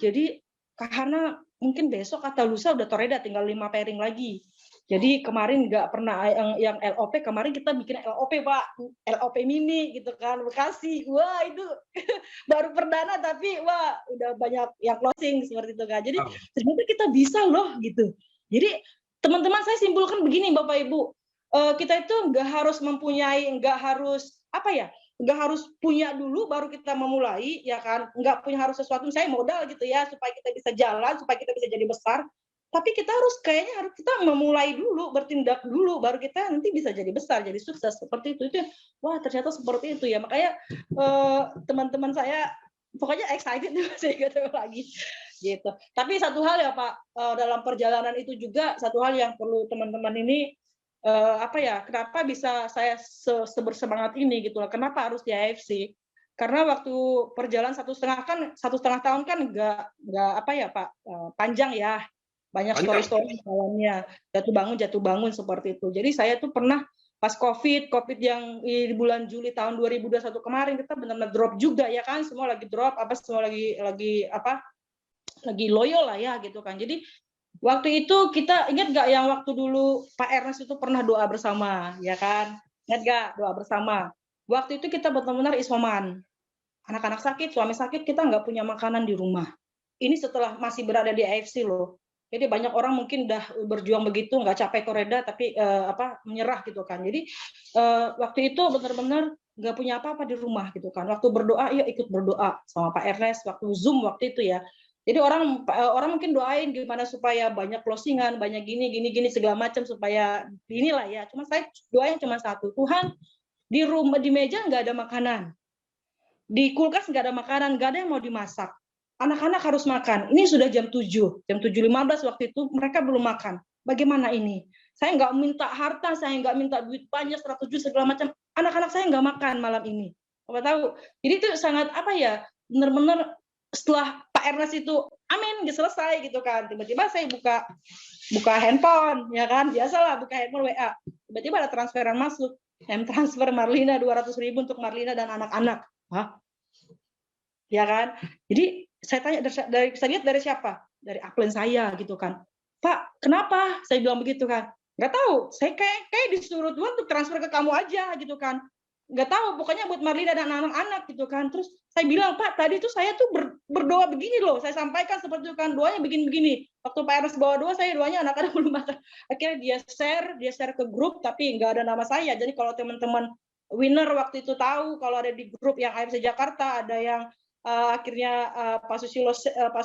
[SPEAKER 2] Jadi karena mungkin besok atau lusa udah toreda, tinggal 5 pairing lagi. Jadi kemarin nggak pernah yang LOP, kemarin kita bikin LOP Pak, LOP mini gitu kan, Bekasi. Wah itu baru perdana tapi wah udah banyak yang closing seperti itu kan. Jadi
[SPEAKER 1] Ah,
[SPEAKER 2] ternyata kita bisa loh gitu. Jadi teman-teman saya simpulkan begini Bapak Ibu, kita itu nggak harus mempunyai, nggak harus apa ya, nggak harus punya dulu baru kita memulai ya kan, nggak punya harus sesuatu saya modal gitu ya supaya kita bisa jalan, supaya kita bisa jadi besar, tapi kita harus kayaknya harus kita memulai dulu, bertindak dulu, baru kita nanti bisa jadi besar, jadi sukses seperti itu. Wah ternyata seperti itu ya. Makanya teman-teman saya pokoknya excited saya ketemu lagi gitu. Tapi satu hal ya Pak, dalam perjalanan itu juga satu hal yang perlu teman-teman ini apa ya? Kenapa bisa saya sebersemangat ini gitu loh? Kenapa harus di AFC? Karena waktu perjalanan 1,5 tahun kan nggak apa ya Pak, panjang ya, banyak
[SPEAKER 1] panjang.
[SPEAKER 2] story-story di dalamnya, jatuh bangun seperti itu. Jadi saya tuh pernah pas COVID yang di bulan Juli tahun 2021 kemarin kita benar-benar drop juga ya kan, semua lagi drop, semua lagi apa, lagi loyo lah ya gitu kan. Jadi waktu itu kita ingat nggak yang waktu dulu Pak Ernest itu pernah doa bersama, ya kan? Ingat nggak doa bersama? Waktu itu kita benar-benar isoman, anak-anak sakit, suami sakit, kita nggak punya makanan di rumah. Ini setelah masih berada di AFC loh. Jadi banyak orang mungkin udah berjuang begitu, nggak capai koreda, tapi menyerah gitu kan. Jadi waktu itu benar-benar nggak punya apa-apa di rumah gitu kan. Waktu berdoa, ya ikut berdoa sama Pak Ernest. Waktu Zoom waktu itu ya. Jadi orang mungkin doain gimana supaya banyak closingan, banyak gini segala macam supaya inilah ya. Cuma saya doain cuma satu, Tuhan di rumah di meja nggak ada makanan, di kulkas nggak ada makanan, nggak ada yang mau dimasak. Anak-anak harus makan. Ini sudah jam 7.15 waktu itu mereka belum makan. Bagaimana ini? Saya nggak minta harta, saya nggak minta duit banyak 100 juta segala macam. Anak-anak saya nggak makan malam ini. Apa tahu? Jadi itu sangat apa ya? Benar-benar setelah Pak Ernest itu amin selesai gitu kan. Tiba-tiba saya buka handphone ya kan. Biasalah buka handphone WA. Tiba-tiba ada transferan masuk. Transfer Marlina 200.000 untuk Marlina dan anak-anak. Hah? Ya kan? Jadi saya tanya saya lihat dari siapa? Dari upline saya gitu kan. Pak, kenapa? Saya bilang begitu kan. Nggak tahu, saya kayak disuruh Tuhan untuk transfer ke kamu aja gitu kan. Nggak tahu, pokoknya buat Marlina dan anak-anak gitu kan. Terus saya bilang, Pak, tadi tuh saya tuh berdoa begini loh. Saya sampaikan seperti itu kan, doanya begini-begini. Waktu Pak Ernest bawa doa, saya doanya anak-anak belum makan. Akhirnya dia share ke grup, tapi nggak ada nama saya. Jadi kalau teman-teman winner waktu itu tahu, kalau ada di grup yang AFC Jakarta, ada yang akhirnya Pak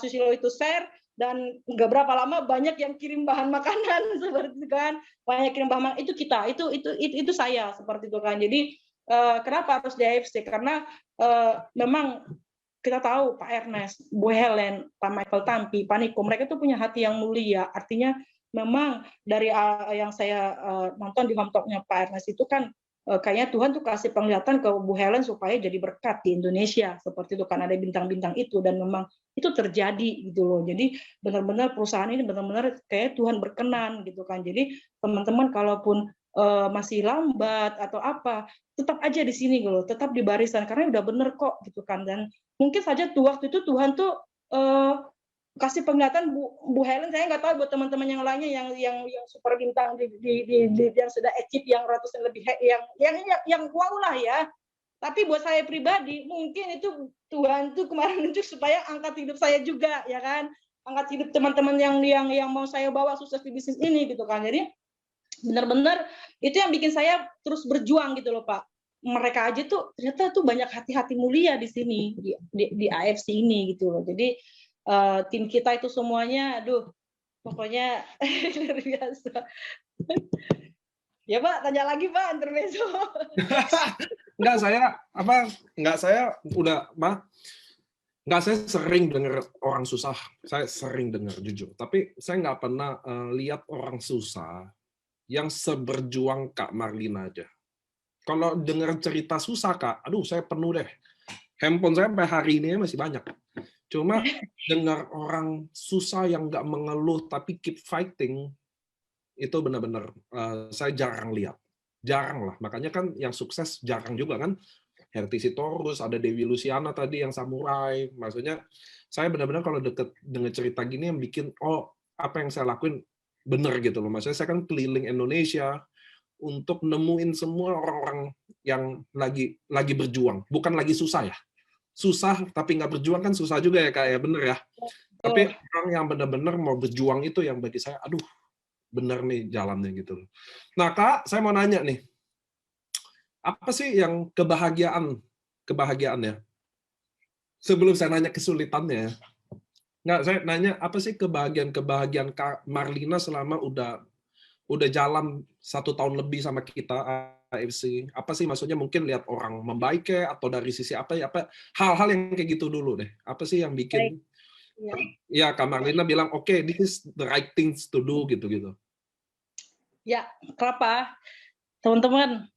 [SPEAKER 2] Susilo itu share, dan nggak berapa lama banyak yang kirim bahan makanan seperti itu kan, banyak kirim bahan makanan, itu kita itu saya seperti itu kan. Jadi kenapa harus di AFC, karena memang kita tahu Pak Ernest, Bu Helen, Pak Michael Tampi, Pak Niko, mereka tuh punya hati yang mulia. Artinya memang dari yang saya nonton di home talk-nya Pak Ernest itu kan kayaknya Tuhan tuh kasih penglihatan ke Bu Helen supaya jadi berkat di Indonesia seperti itu kan, ada bintang-bintang itu, dan memang itu terjadi gitu loh. Jadi benar-benar perusahaan ini benar-benar kayak Tuhan berkenan gitu kan. Jadi teman-teman kalaupun masih lambat atau apa, tetap aja di sini gitu loh, tetap di barisan karena udah bener kok gitu kan. Dan mungkin saja tuh waktu itu Tuhan tuh kasih penglihatan Bu Helen, saya nggak tahu buat teman-teman yang lainnya yang super bintang yang sudah achieve yang ratusan lebih yang wow lah ya. Tapi buat saya pribadi mungkin itu Tuhan tuh kemarin itu supaya angkat hidup saya juga ya kan, angkat hidup teman-teman yang mau saya bawa sukses di bisnis ini gitu kan. Jadi benar-benar itu yang bikin saya terus berjuang gitu loh Pak. Mereka aja tuh ternyata tuh banyak hati-hati mulia di sini di AFC ini gitu loh. Jadi tim kita itu semuanya, aduh, pokoknya luar biasa. Ya Pak, tanya lagi Pak, intermezzo.
[SPEAKER 1] Enggak, saya udah, enggak, saya sering dengar orang susah, saya sering dengar jujur, tapi saya nggak pernah lihat orang susah yang seberjuang Kak Marlina aja. Kalau dengar cerita susah Kak, aduh saya penuh deh. Handphone saya sampai hari ini masih banyak. Cuma dengar orang susah yang nggak mengeluh tapi keep fighting, itu benar-benar saya jarang lihat. Jarang lah. Makanya kan yang sukses jarang juga kan. Herti Sitorus, ada Dewi Luciana tadi yang samurai. Maksudnya saya benar-benar kalau deket dengan cerita gini yang bikin, oh apa yang saya lakuin bener gitu loh. Maksudnya saya kan keliling Indonesia untuk nemuin semua orang-orang yang lagi berjuang, bukan lagi susah ya. Susah tapi nggak berjuang kan susah juga ya Kak ya, bener ya. Tapi
[SPEAKER 2] Betul.
[SPEAKER 1] orang yang benar-benar mau berjuang itu yang bagi saya, aduh, bener nih jalannya gitu loh. Nah Kak, saya mau nanya nih, apa sih yang kebahagiaannya? Sebelum saya nanya kesulitannya, nggak, saya nanya apa sih kebahagiaan Kak Marlina selama udah jalan 1 tahun lebih sama kita AFC. Apa sih maksudnya, mungkin lihat orang membaik ya, atau dari sisi apa ya, apa hal-hal yang kayak gitu dulu deh. Apa sih yang
[SPEAKER 2] Baik.
[SPEAKER 1] bikin
[SPEAKER 2] Ya.
[SPEAKER 1] ya Kak Marlina bilang oke, this is the right things to do gitu-gitu.
[SPEAKER 2] Ya, kenapa? Teman-teman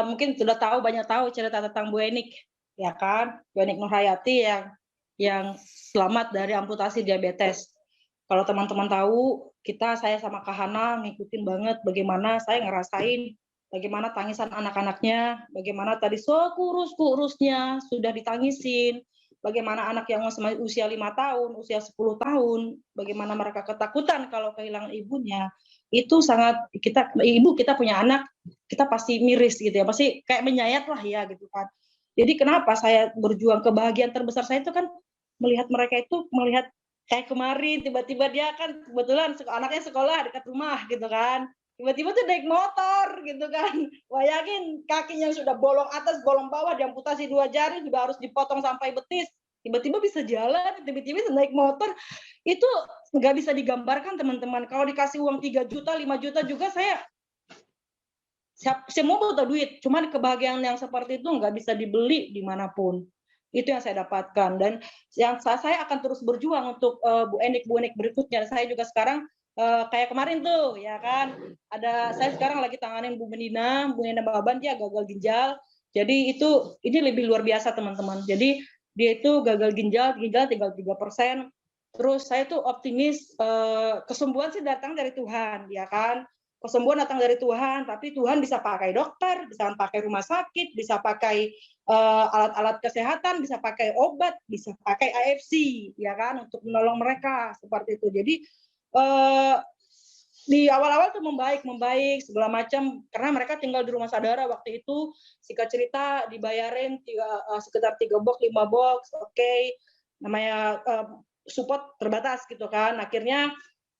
[SPEAKER 2] mungkin sudah banyak tahu cerita tentang Bu Enik, ya kan? Bu Enik Nurhayati yang selamat dari amputasi diabetes. Kalau teman-teman tahu, saya sama Kak Hana ngikutin banget bagaimana saya ngerasain bagaimana tangisan anak-anaknya, bagaimana tadi sekurus-kurusnya sudah ditangisin, bagaimana anak yang masih usia 5 tahun, usia 10 tahun, bagaimana mereka ketakutan kalau kehilangan ibunya. Itu sangat, kita punya anak, kita pasti miris gitu ya, pasti kayak menyayat lah ya gitu kan. Jadi kenapa saya berjuang, kebahagiaan terbesar saya itu kan melihat mereka itu, melihat kayak kemarin tiba-tiba dia kan kebetulan anaknya sekolah dekat rumah gitu kan, tiba-tiba tuh naik motor gitu kan, bayangin kakinya sudah bolong atas bolong bawah, diamputasi 2 jari, sudah harus dipotong sampai betis, tiba-tiba bisa jalan, tiba-tiba bisa naik motor. Itu nggak bisa digambarkan teman-teman. Kalau dikasih uang 3 juta 5 juta juga saya semua butuh duit, cuman kebahagiaan yang seperti itu nggak bisa dibeli dimanapun. Itu yang saya dapatkan, dan yang saya akan terus berjuang untuk Bu Enik berikutnya. Saya juga sekarang kayak kemarin tuh ya kan, saya sekarang lagi tanganin Bu Nina Baban, dia gagal ginjal. Jadi ini lebih luar biasa teman-teman. Jadi dia itu gagal ginjal tinggal 3%. Terus saya tuh optimis, kesembuhan sih datang dari Tuhan ya kan. Kesembuhan datang dari Tuhan, tapi Tuhan bisa pakai dokter, bisa pakai rumah sakit, bisa pakai alat-alat kesehatan, bisa pakai obat, bisa pakai AFC, ya kan, untuk menolong mereka seperti itu. Jadi di awal-awal tuh membaik segala macam, karena mereka tinggal di rumah saudara waktu itu. Singkat cerita dibayarin sekitar 3 box 5 box, oke. Namanya support terbatas gitu kan. Akhirnya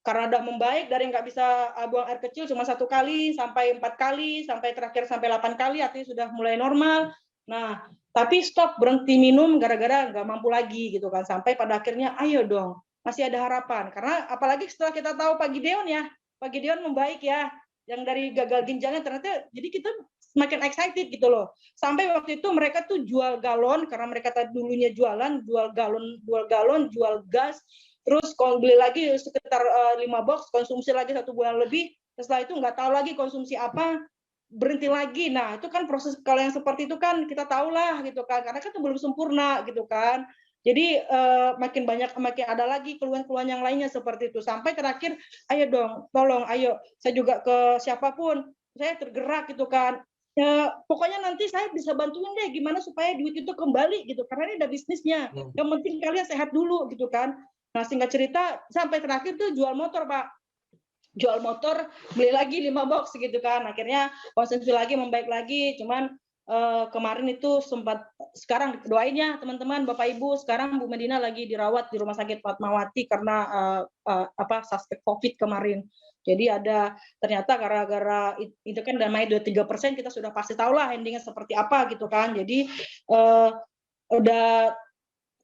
[SPEAKER 2] karena udah membaik dari nggak bisa buang air kecil cuma 1 kali sampai 4 kali, sampai terakhir sampai 8 kali, artinya sudah mulai normal. Nah, tapi stop, berhenti minum gara-gara nggak mampu lagi gitu kan. Sampai pada akhirnya ayo dong, masih ada harapan. Karena apalagi setelah kita tahu Pak Gideon membaik ya, yang dari gagal ginjalnya ternyata, jadi kita semakin excited gitu loh. Sampai waktu itu mereka tuh jual galon, karena mereka dulunya jualan, jual galon, jual gas. Terus kalau beli lagi sekitar 5 box, konsumsi lagi 1 bulan lebih. Setelah itu nggak tahu lagi konsumsi apa, berhenti lagi. Nah itu kan proses, kalau yang seperti itu kan kita tahulah gitu kan, karena kan itu belum sempurna gitu kan. Jadi makin ada lagi keluhan-keluhan yang lainnya seperti itu. Sampai terakhir, ayo dong, tolong, ayo. Saya juga ke siapapun, saya tergerak gitu kan. Ya, pokoknya nanti saya bisa bantuin deh gimana supaya duit itu kembali gitu, karena ini ada bisnisnya. Yang penting kalian sehat dulu gitu kan. Nah, singkat cerita, sampai terakhir tuh jual motor, Pak. Jual motor, beli lagi 5 box gitu kan. Akhirnya konsumsi lagi, membaik lagi. Cuman kemarin itu sempat, sekarang doain ya teman-teman, Bapak Ibu, sekarang Bu Medina lagi dirawat di Rumah Sakit Fatmawati karena suspek COVID kemarin. Jadi ternyata gara-gara itu kan namanya 23%, kita sudah pasti tahu lah endingnya seperti apa gitu kan. Jadi udah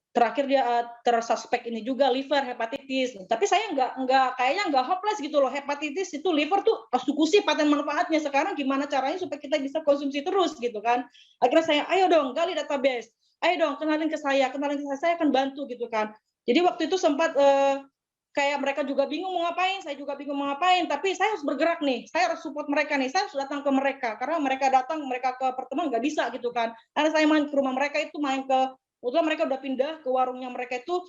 [SPEAKER 2] terakhir dia tersuspek ini juga liver hepatitis. Tapi saya kayaknya nggak hopeless gitu loh. Hepatitis itu liver tuh eksekusi paten manfaatnya. Sekarang gimana caranya supaya kita bisa konsumsi terus gitu kan. Akhirnya saya, ayo dong gali database. Ayo dong kenalin ke saya akan bantu gitu kan. Jadi waktu itu sempat kayak mereka juga bingung mau ngapain, saya juga bingung mau ngapain, tapi saya harus bergerak nih, saya harus support mereka nih, saya harus datang ke mereka, karena mereka ke pertemuan nggak bisa gitu kan. Karena saya main ke rumah mereka itu, kebetulan mereka udah pindah ke warungnya mereka itu.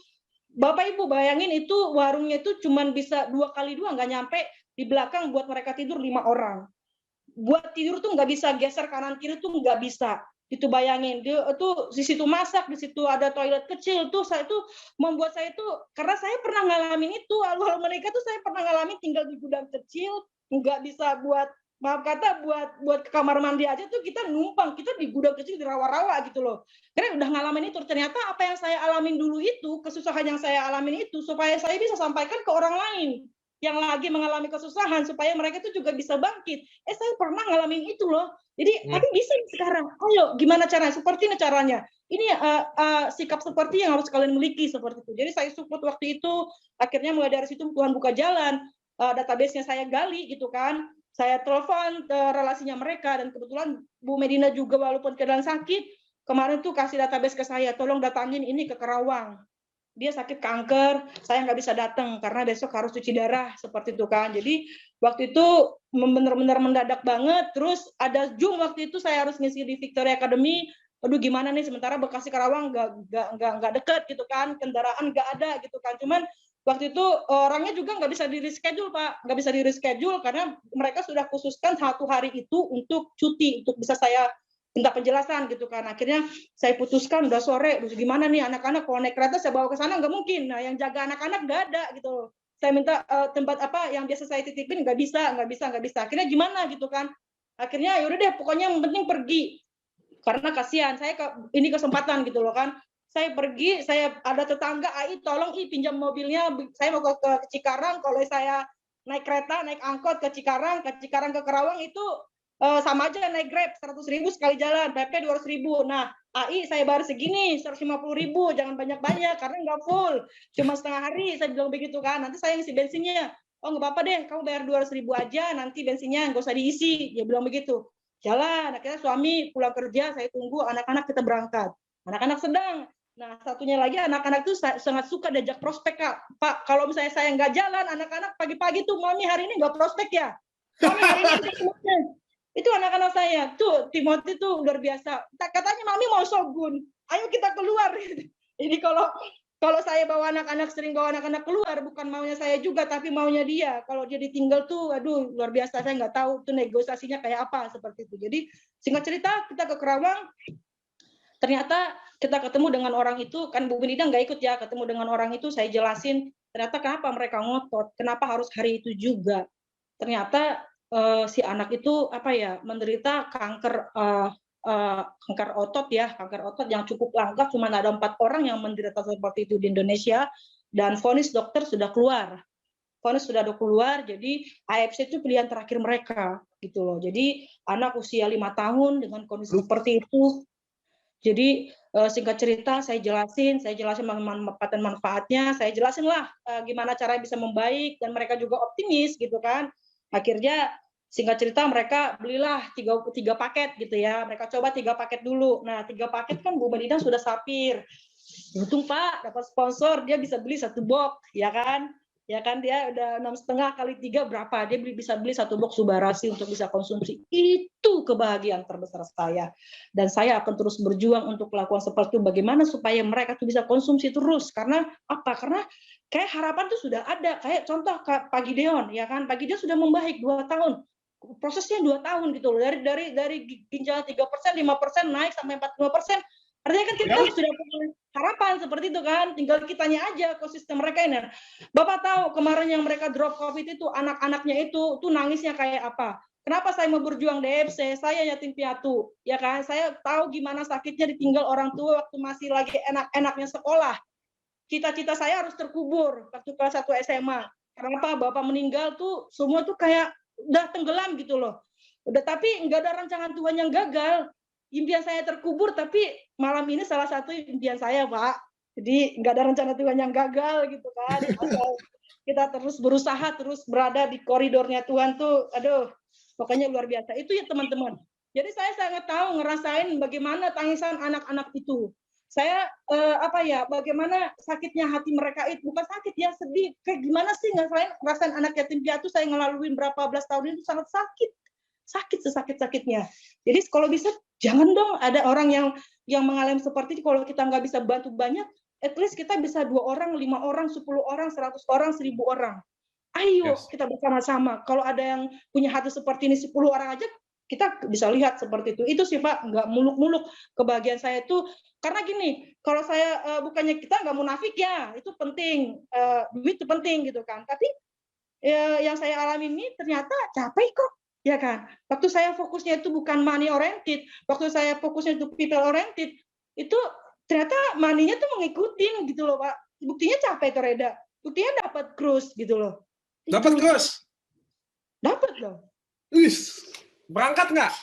[SPEAKER 2] Bapak Ibu bayangin itu warungnya itu cuma bisa 2 kali 2, nggak nyampe, di belakang buat mereka tidur 5 orang. Buat tidur tuh nggak bisa, geser kanan kiri tuh nggak bisa. Itu bayangin, dia itu di situ masak, di situ ada toilet kecil tuh, saya tuh membuat saya itu karena saya pernah ngalamin itu, awal menikah tuh saya pernah ngalamin tinggal di gudang kecil, nggak bisa buat maaf kata buat ke kamar mandi aja tuh kita numpang, kita di gudang kecil di rawa-rawa gitu loh. Karena udah ngalamin itu, ternyata apa yang saya alamin dulu itu, kesusahan yang saya alamin itu supaya saya bisa sampaikan ke orang lain yang lagi mengalami kesusahan supaya mereka itu juga bisa bangkit. Saya pernah ngalamin itu loh. Jadi, tapi bisa sekarang. Ayo, gimana caranya? Seperti ini caranya. Ini sikap seperti yang harus kalian miliki seperti itu. Jadi saya support waktu itu. Akhirnya mulai dari situ Tuhan buka jalan. Database-nya saya gali gitu kan. Saya telepon relasinya mereka dan kebetulan Bu Medina juga walaupun keadaan sakit, kemarin tuh kasih database ke saya. Tolong datangin ini ke Kerawang. Dia sakit kanker, saya nggak bisa datang karena besok harus cuci darah seperti itu kan. Jadi waktu itu benar-benar mendadak banget. Terus ada Zoom waktu itu saya harus ngisi di Victoria Academy. Aduh gimana nih sementara Bekasi Karawang nggak deket gitu kan, kendaraan nggak ada gitu kan. Cuman waktu itu orangnya juga nggak bisa di reschedule Pak, nggak bisa di reschedule karena mereka sudah khususkan 1 hari itu untuk cuti untuk bisa saya minta penjelasan gitu kan. Akhirnya saya putuskan udah sore, gimana nih anak-anak kalau naik kereta saya bawa ke sana nggak mungkin. Nah yang jaga anak-anak nggak ada gitu. Saya minta tempat apa yang biasa saya titipin nggak bisa. Akhirnya gimana gitu kan. Akhirnya yaudah deh pokoknya yang penting pergi. Karena kasihan saya ini kesempatan gitu loh kan. Saya pergi, saya ada tetangga, tolong pinjam mobilnya, saya mau ke Cikarang, kalau saya naik kereta, naik angkot ke Cikarang ke Kerawang itu sama aja naik Grab 100.000 sekali jalan, PP 200.000. Nah, AI saya bayar segini 150.000, jangan banyak-banyak karena nggak full, cuma setengah hari. Saya bilang begitu kan. Nanti saya ngisi bensinnya. Oh nggak apa-apa deh, kamu bayar 200.000 aja, nanti bensinnya nggak usah diisi. Dia bilang begitu. Jalan. Akhirnya suami pulang kerja, saya tunggu anak-anak kita berangkat. Anak-anak sedang. Nah, satunya lagi anak-anak tuh sangat suka diajak prospek Kak. Pak, kalau misalnya saya nggak jalan, anak-anak pagi-pagi tuh, Mami hari ini nggak prospek ya? Mami hari ini itu anak-anak saya tuh Timothy tuh luar biasa. Katanya Mami mau Shogun, ayo kita keluar. Jadi kalau saya bawa anak-anak, sering bawa anak-anak keluar, bukan maunya saya juga tapi maunya dia. Kalau dia ditinggal tuh aduh luar biasa, saya nggak tahu tuh negosiasinya kayak apa seperti itu. Jadi singkat cerita kita ke Kerawang, ternyata kita ketemu dengan orang itu, kan Bu Benida nggak ikut ya, ketemu dengan orang itu saya jelasin ternyata kenapa mereka ngotot, kenapa harus hari itu juga. Ternyata si anak itu apa ya, menderita kanker kanker otot ya, kanker otot yang cukup langka, cuma ada 4 orang yang menderita seperti itu di Indonesia dan vonis dokter sudah keluar. Jadi AFC itu pilihan terakhir mereka gitu loh. Jadi anak usia 5 tahun dengan kondisi seperti itu. Jadi singkat cerita saya jelasin manfaat-manfaatnya, saya jelasin lah gimana cara bisa membaik dan mereka juga optimis gitu kan. Akhirnya singkat cerita mereka belilah 3 paket gitu ya. Mereka coba 3 paket dulu. Nah, 3 paket kan Bu Medina sudah sapir. Untung Pak dapat sponsor, dia bisa beli 1 box ya kan. Ya kan dia udah 6,5 kali 3 berapa? Dia bisa beli 1 box Subarasi untuk bisa konsumsi. Itu kebahagiaan terbesar saya. Dan saya akan terus berjuang untuk melakukan seperti itu. Bagaimana supaya mereka tuh bisa konsumsi terus. Karena apa? Karena kayak harapan tuh sudah ada. Kayak contoh Pak Gideon, ya kan? Pak Gideon sudah membaik 2 tahun. Prosesnya 2 tahun gitu loh. Dari ginjal 3%, 5% naik sampai 45%. Artinya kan kita sudah punya harapan seperti itu kan, tinggal kitanya aja ekosistem mereka ini. Bapak tahu kemarin yang mereka drop COVID itu anak-anaknya itu tuh nangisnya kayak apa? Kenapa saya mau berjuang DFC? Saya yatim piatu, ya kan? Saya tahu gimana sakitnya ditinggal orang tua waktu masih lagi enak-enaknya sekolah. Cita-cita saya harus terkubur waktu kelas 1 SMA. Kenapa Bapak meninggal tuh semua tuh kayak udah tenggelam gitu loh. Udah tapi nggak ada rancangan Tuhan yang gagal. Impian saya terkubur, tapi malam ini salah satu impian saya, Pak. Jadi nggak ada rencana Tuhan yang gagal gitu kan. Kita terus berusaha, terus berada di koridornya Tuhan tuh, aduh, pokoknya luar biasa. Itu ya teman-teman. Jadi saya sangat tahu ngerasain bagaimana tangisan anak-anak itu. Saya bagaimana sakitnya hati mereka itu, bukan sakit ya, sedih. Kayak gimana sih ngerasain anak yatim piatu, saya ngelaluin berapa belas tahun itu sangat sakit sesakit-sakitnya. Jadi kalau bisa jangan dong ada orang yang mengalami seperti itu. Kalau kita nggak bisa bantu banyak, at least kita bisa 2 orang, 5 orang, 10 orang, 100 orang, 1000 orang. Ayo kita bersama-sama. Kalau ada yang punya hati seperti ini 10 orang aja, kita bisa lihat seperti itu. Itu sih Pak, nggak muluk-muluk. Kebahagiaan saya itu karena gini, kalau saya bukannya kita nggak munafik ya, itu penting, duit itu penting gitu kan. Tapi yang saya alami ini ternyata capek kok, ya kan. Waktu saya fokusnya itu bukan money oriented, waktu saya fokusnya itu people oriented, itu ternyata money-nya tuh mengikutin gitu loh Pak. Buktinya capek tuh Reda, buktinya dapat cruise gitu loh.
[SPEAKER 1] Dapat cruise?
[SPEAKER 2] Dapat loh.
[SPEAKER 1] Berangkat nggak?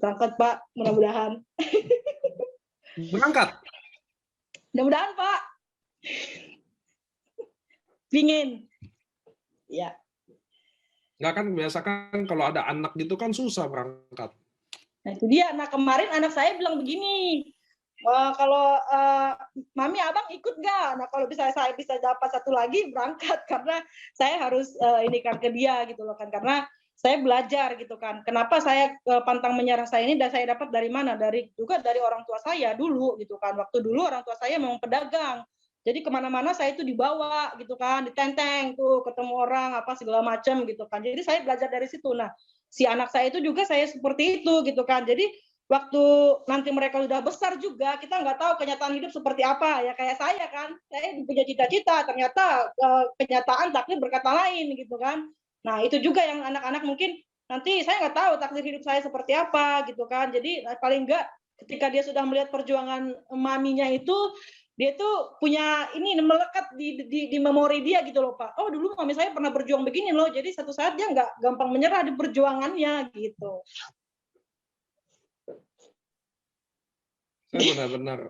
[SPEAKER 2] Berangkat Pak, mudah-mudahan.
[SPEAKER 1] Berangkat?
[SPEAKER 2] Mudah-mudahan Pak. Pingin. Ya.
[SPEAKER 1] Nggak kan, biasa kan kalau ada anak gitu kan susah berangkat.
[SPEAKER 2] Nah itu dia. Nah kemarin anak saya bilang begini, kalau Mami abang ikut nggak? Nah kalau bisa saya bisa dapat satu lagi berangkat karena saya harus ini kan ke dia gitu loh kan, karena saya belajar gitu kan. Kenapa saya pantang menyerah saya ini dan saya dapat dari mana? Juga dari orang tua saya dulu gitu kan. Waktu dulu orang tua saya memang pedagang. Jadi kemana-mana saya itu dibawa gitu kan, ditenteng tuh ketemu orang apa segala macam gitu kan. Jadi saya belajar dari situ. Nah si anak saya itu juga saya seperti itu gitu kan. Jadi waktu nanti mereka udah besar juga, kita nggak tahu kenyataan hidup seperti apa. Ya kayak saya kan, saya punya cita-cita, ternyata kenyataan takdir berkata lain gitu kan. Nah itu juga yang anak-anak mungkin nanti saya nggak tahu takdir hidup saya seperti apa gitu kan. Jadi paling nggak ketika dia sudah melihat perjuangan maminya itu, dia tuh punya ini melekat di memori dia gitu loh Pak. Oh dulu mami saya pernah berjuang begini loh, jadi satu saat dia nggak gampang menyerah di perjuangannya gitu.
[SPEAKER 1] Saya benar-benar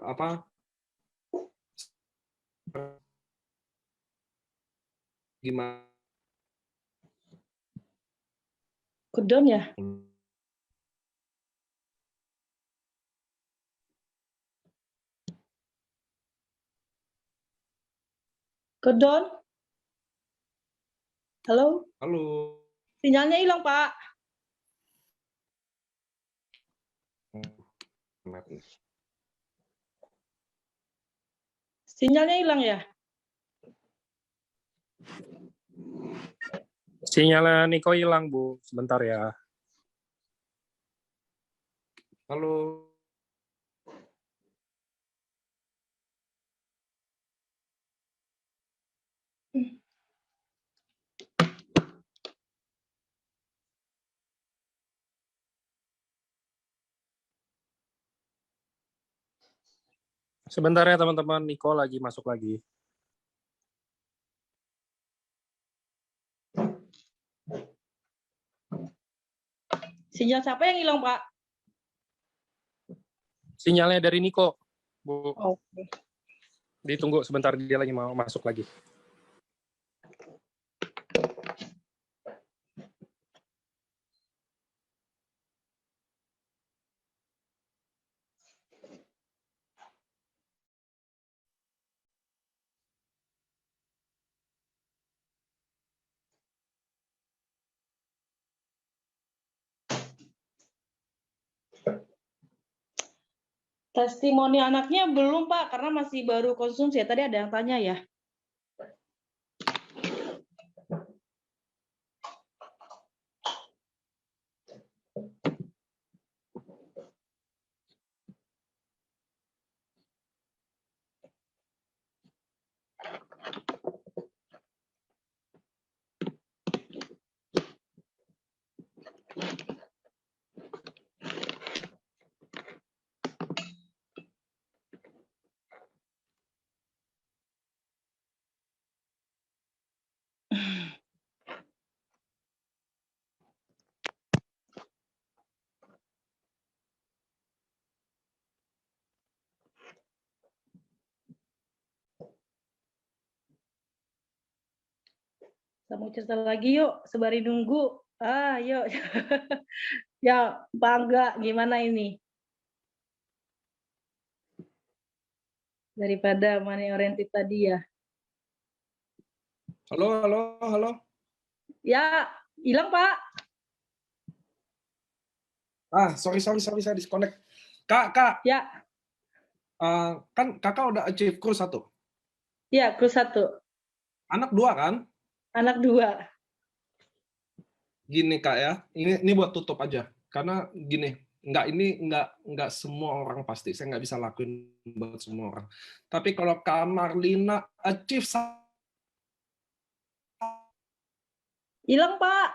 [SPEAKER 1] gimana?
[SPEAKER 2] Kedon ya? Kedon? Halo?
[SPEAKER 1] Halo.
[SPEAKER 2] Sinyalnya hilang Pak. Sinyalnya hilang ya?
[SPEAKER 3] Sinyalnya Niko hilang, Bu. Sebentar ya.
[SPEAKER 1] Halo.
[SPEAKER 3] Sebentar ya teman-teman, Niko lagi masuk lagi.
[SPEAKER 2] Sinyal siapa yang hilang Pak?
[SPEAKER 3] Sinyalnya dari Niko, Bu.
[SPEAKER 2] Oke.
[SPEAKER 3] Ditunggu sebentar, dia lagi mau masuk lagi.
[SPEAKER 2] Testimoni anaknya belum Pak, karena masih baru konsumsi. Tadi ada yang tanya ya. Kita mau cerita lagi yuk, sebari nunggu. Yuk. Ya, bangga gimana ini? Daripada money oriented tadi ya.
[SPEAKER 1] Halo.
[SPEAKER 2] Ya, hilang Pak.
[SPEAKER 1] Sorry, saya disconnect. Kak.
[SPEAKER 2] Ya.
[SPEAKER 1] Kan kakak udah achieve cruise 1.
[SPEAKER 2] Ya, cruise 1.
[SPEAKER 1] Anak 2 kan?
[SPEAKER 2] Anak 2.
[SPEAKER 1] Gini Kak ya, ini buat tutup aja. Karena gini, nggak semua orang pasti. Saya nggak bisa lakuin buat semua orang. Tapi kalau Kak Marlina achieve
[SPEAKER 2] Hilang, Pak.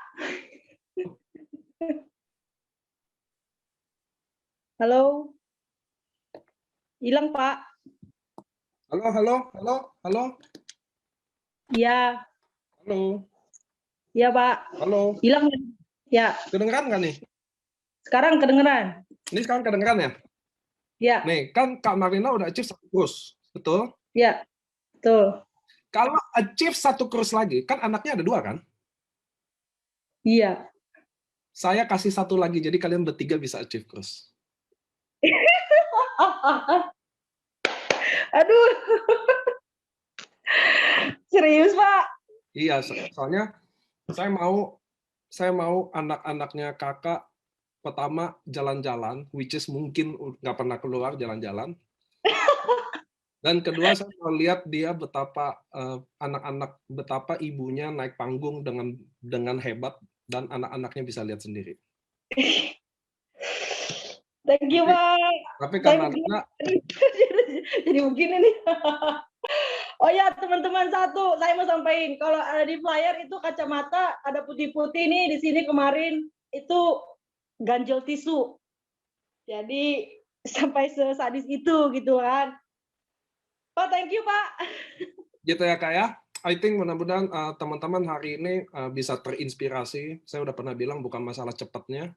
[SPEAKER 2] Halo. Hilang, Pak.
[SPEAKER 1] halo, halo, halo, halo,
[SPEAKER 2] Iya.
[SPEAKER 1] halo,
[SPEAKER 2] Iya, Pak.
[SPEAKER 1] halo.
[SPEAKER 2] Hilang. Ya,
[SPEAKER 1] Kedengeran nggak nih?
[SPEAKER 2] sekarang kedengeran.
[SPEAKER 1] Ini sekarang kedengeran ya?
[SPEAKER 2] Ya,
[SPEAKER 1] Nih, kan Kak Marlina udah achieve 1 cruise, betul?
[SPEAKER 2] ya. Betul.
[SPEAKER 1] Kalau achieve 1 cruise lagi, kan anaknya ada 2 kan?
[SPEAKER 2] Iya.
[SPEAKER 1] Saya kasih 1 lagi, jadi kalian bertiga bisa achieve cruise.
[SPEAKER 2] Aduh. Serius, Pak?
[SPEAKER 1] Iya, soalnya saya mau anak-anaknya kakak pertama jalan-jalan, which is mungkin nggak pernah keluar jalan-jalan. Dan kedua saya mau lihat dia betapa betapa ibunya naik panggung dengan hebat dan anak-anaknya bisa lihat sendiri.
[SPEAKER 2] Thank you, Pak.
[SPEAKER 1] Tapi
[SPEAKER 2] Saya
[SPEAKER 1] karena
[SPEAKER 2] begini. Jadi begini nih. Oh ya, teman-teman, satu saya mau sampaikan, kalau ada di flyer itu kacamata ada putih-putih nih di sini kemarin itu ganjel tisu. Jadi sampai sesadis itu gitu kan. Pak, thank you, Pak.
[SPEAKER 1] gitu ya Kak ya. I think mudah-mudahan teman-teman hari ini bisa terinspirasi. Saya udah pernah bilang bukan masalah cepatnya.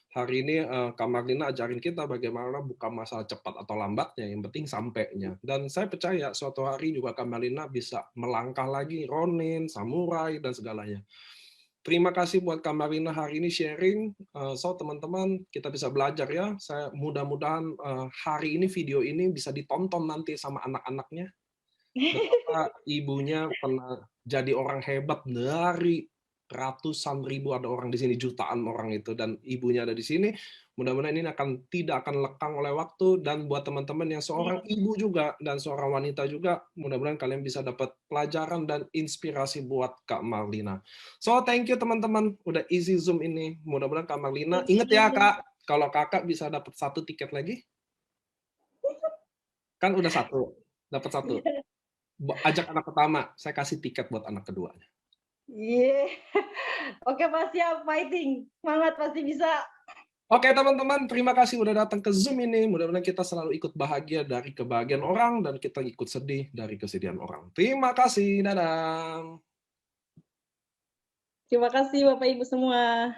[SPEAKER 1] Hari ini Kak Marlina ajarin kita bagaimana bukan masalah cepat atau lambatnya, yang penting sampainya. Dan saya percaya suatu hari juga Kak Marlina bisa melangkah lagi, Ronin, Samurai, dan segalanya. Terima kasih buat Kak Marlina hari ini sharing. So teman-teman, kita bisa belajar ya. Saya mudah-mudahan hari ini video ini bisa ditonton nanti sama anak-anaknya. Betapa ibunya pernah jadi orang hebat dari ratusan ribu, ada orang di sini, jutaan orang itu, dan ibunya ada di sini. Mudah-mudahan ini tidak akan lekang oleh waktu, dan buat teman-teman yang seorang ibu juga dan seorang wanita juga, mudah-mudahan kalian bisa dapat pelajaran dan inspirasi buat Kak Marlina. So thank you teman-teman udah isi Zoom ini. Mudah-mudahan Kak Marlina ingat ya Kak, kalau Kakak bisa dapat 1 tiket lagi, kan udah 1, dapat 1. Ajak anak pertama, saya kasih tiket buat anak keduanya.
[SPEAKER 2] Iya. Oke, Pak, siap, fighting. Semangat, pasti bisa.
[SPEAKER 1] Oke teman-teman, terima kasih udah datang ke Zoom ini. Mudah-mudahan kita selalu ikut bahagia dari kebahagiaan orang dan kita ikut sedih dari kesedihan orang. Terima kasih, dadah.
[SPEAKER 2] Terima kasih Bapak Ibu semua.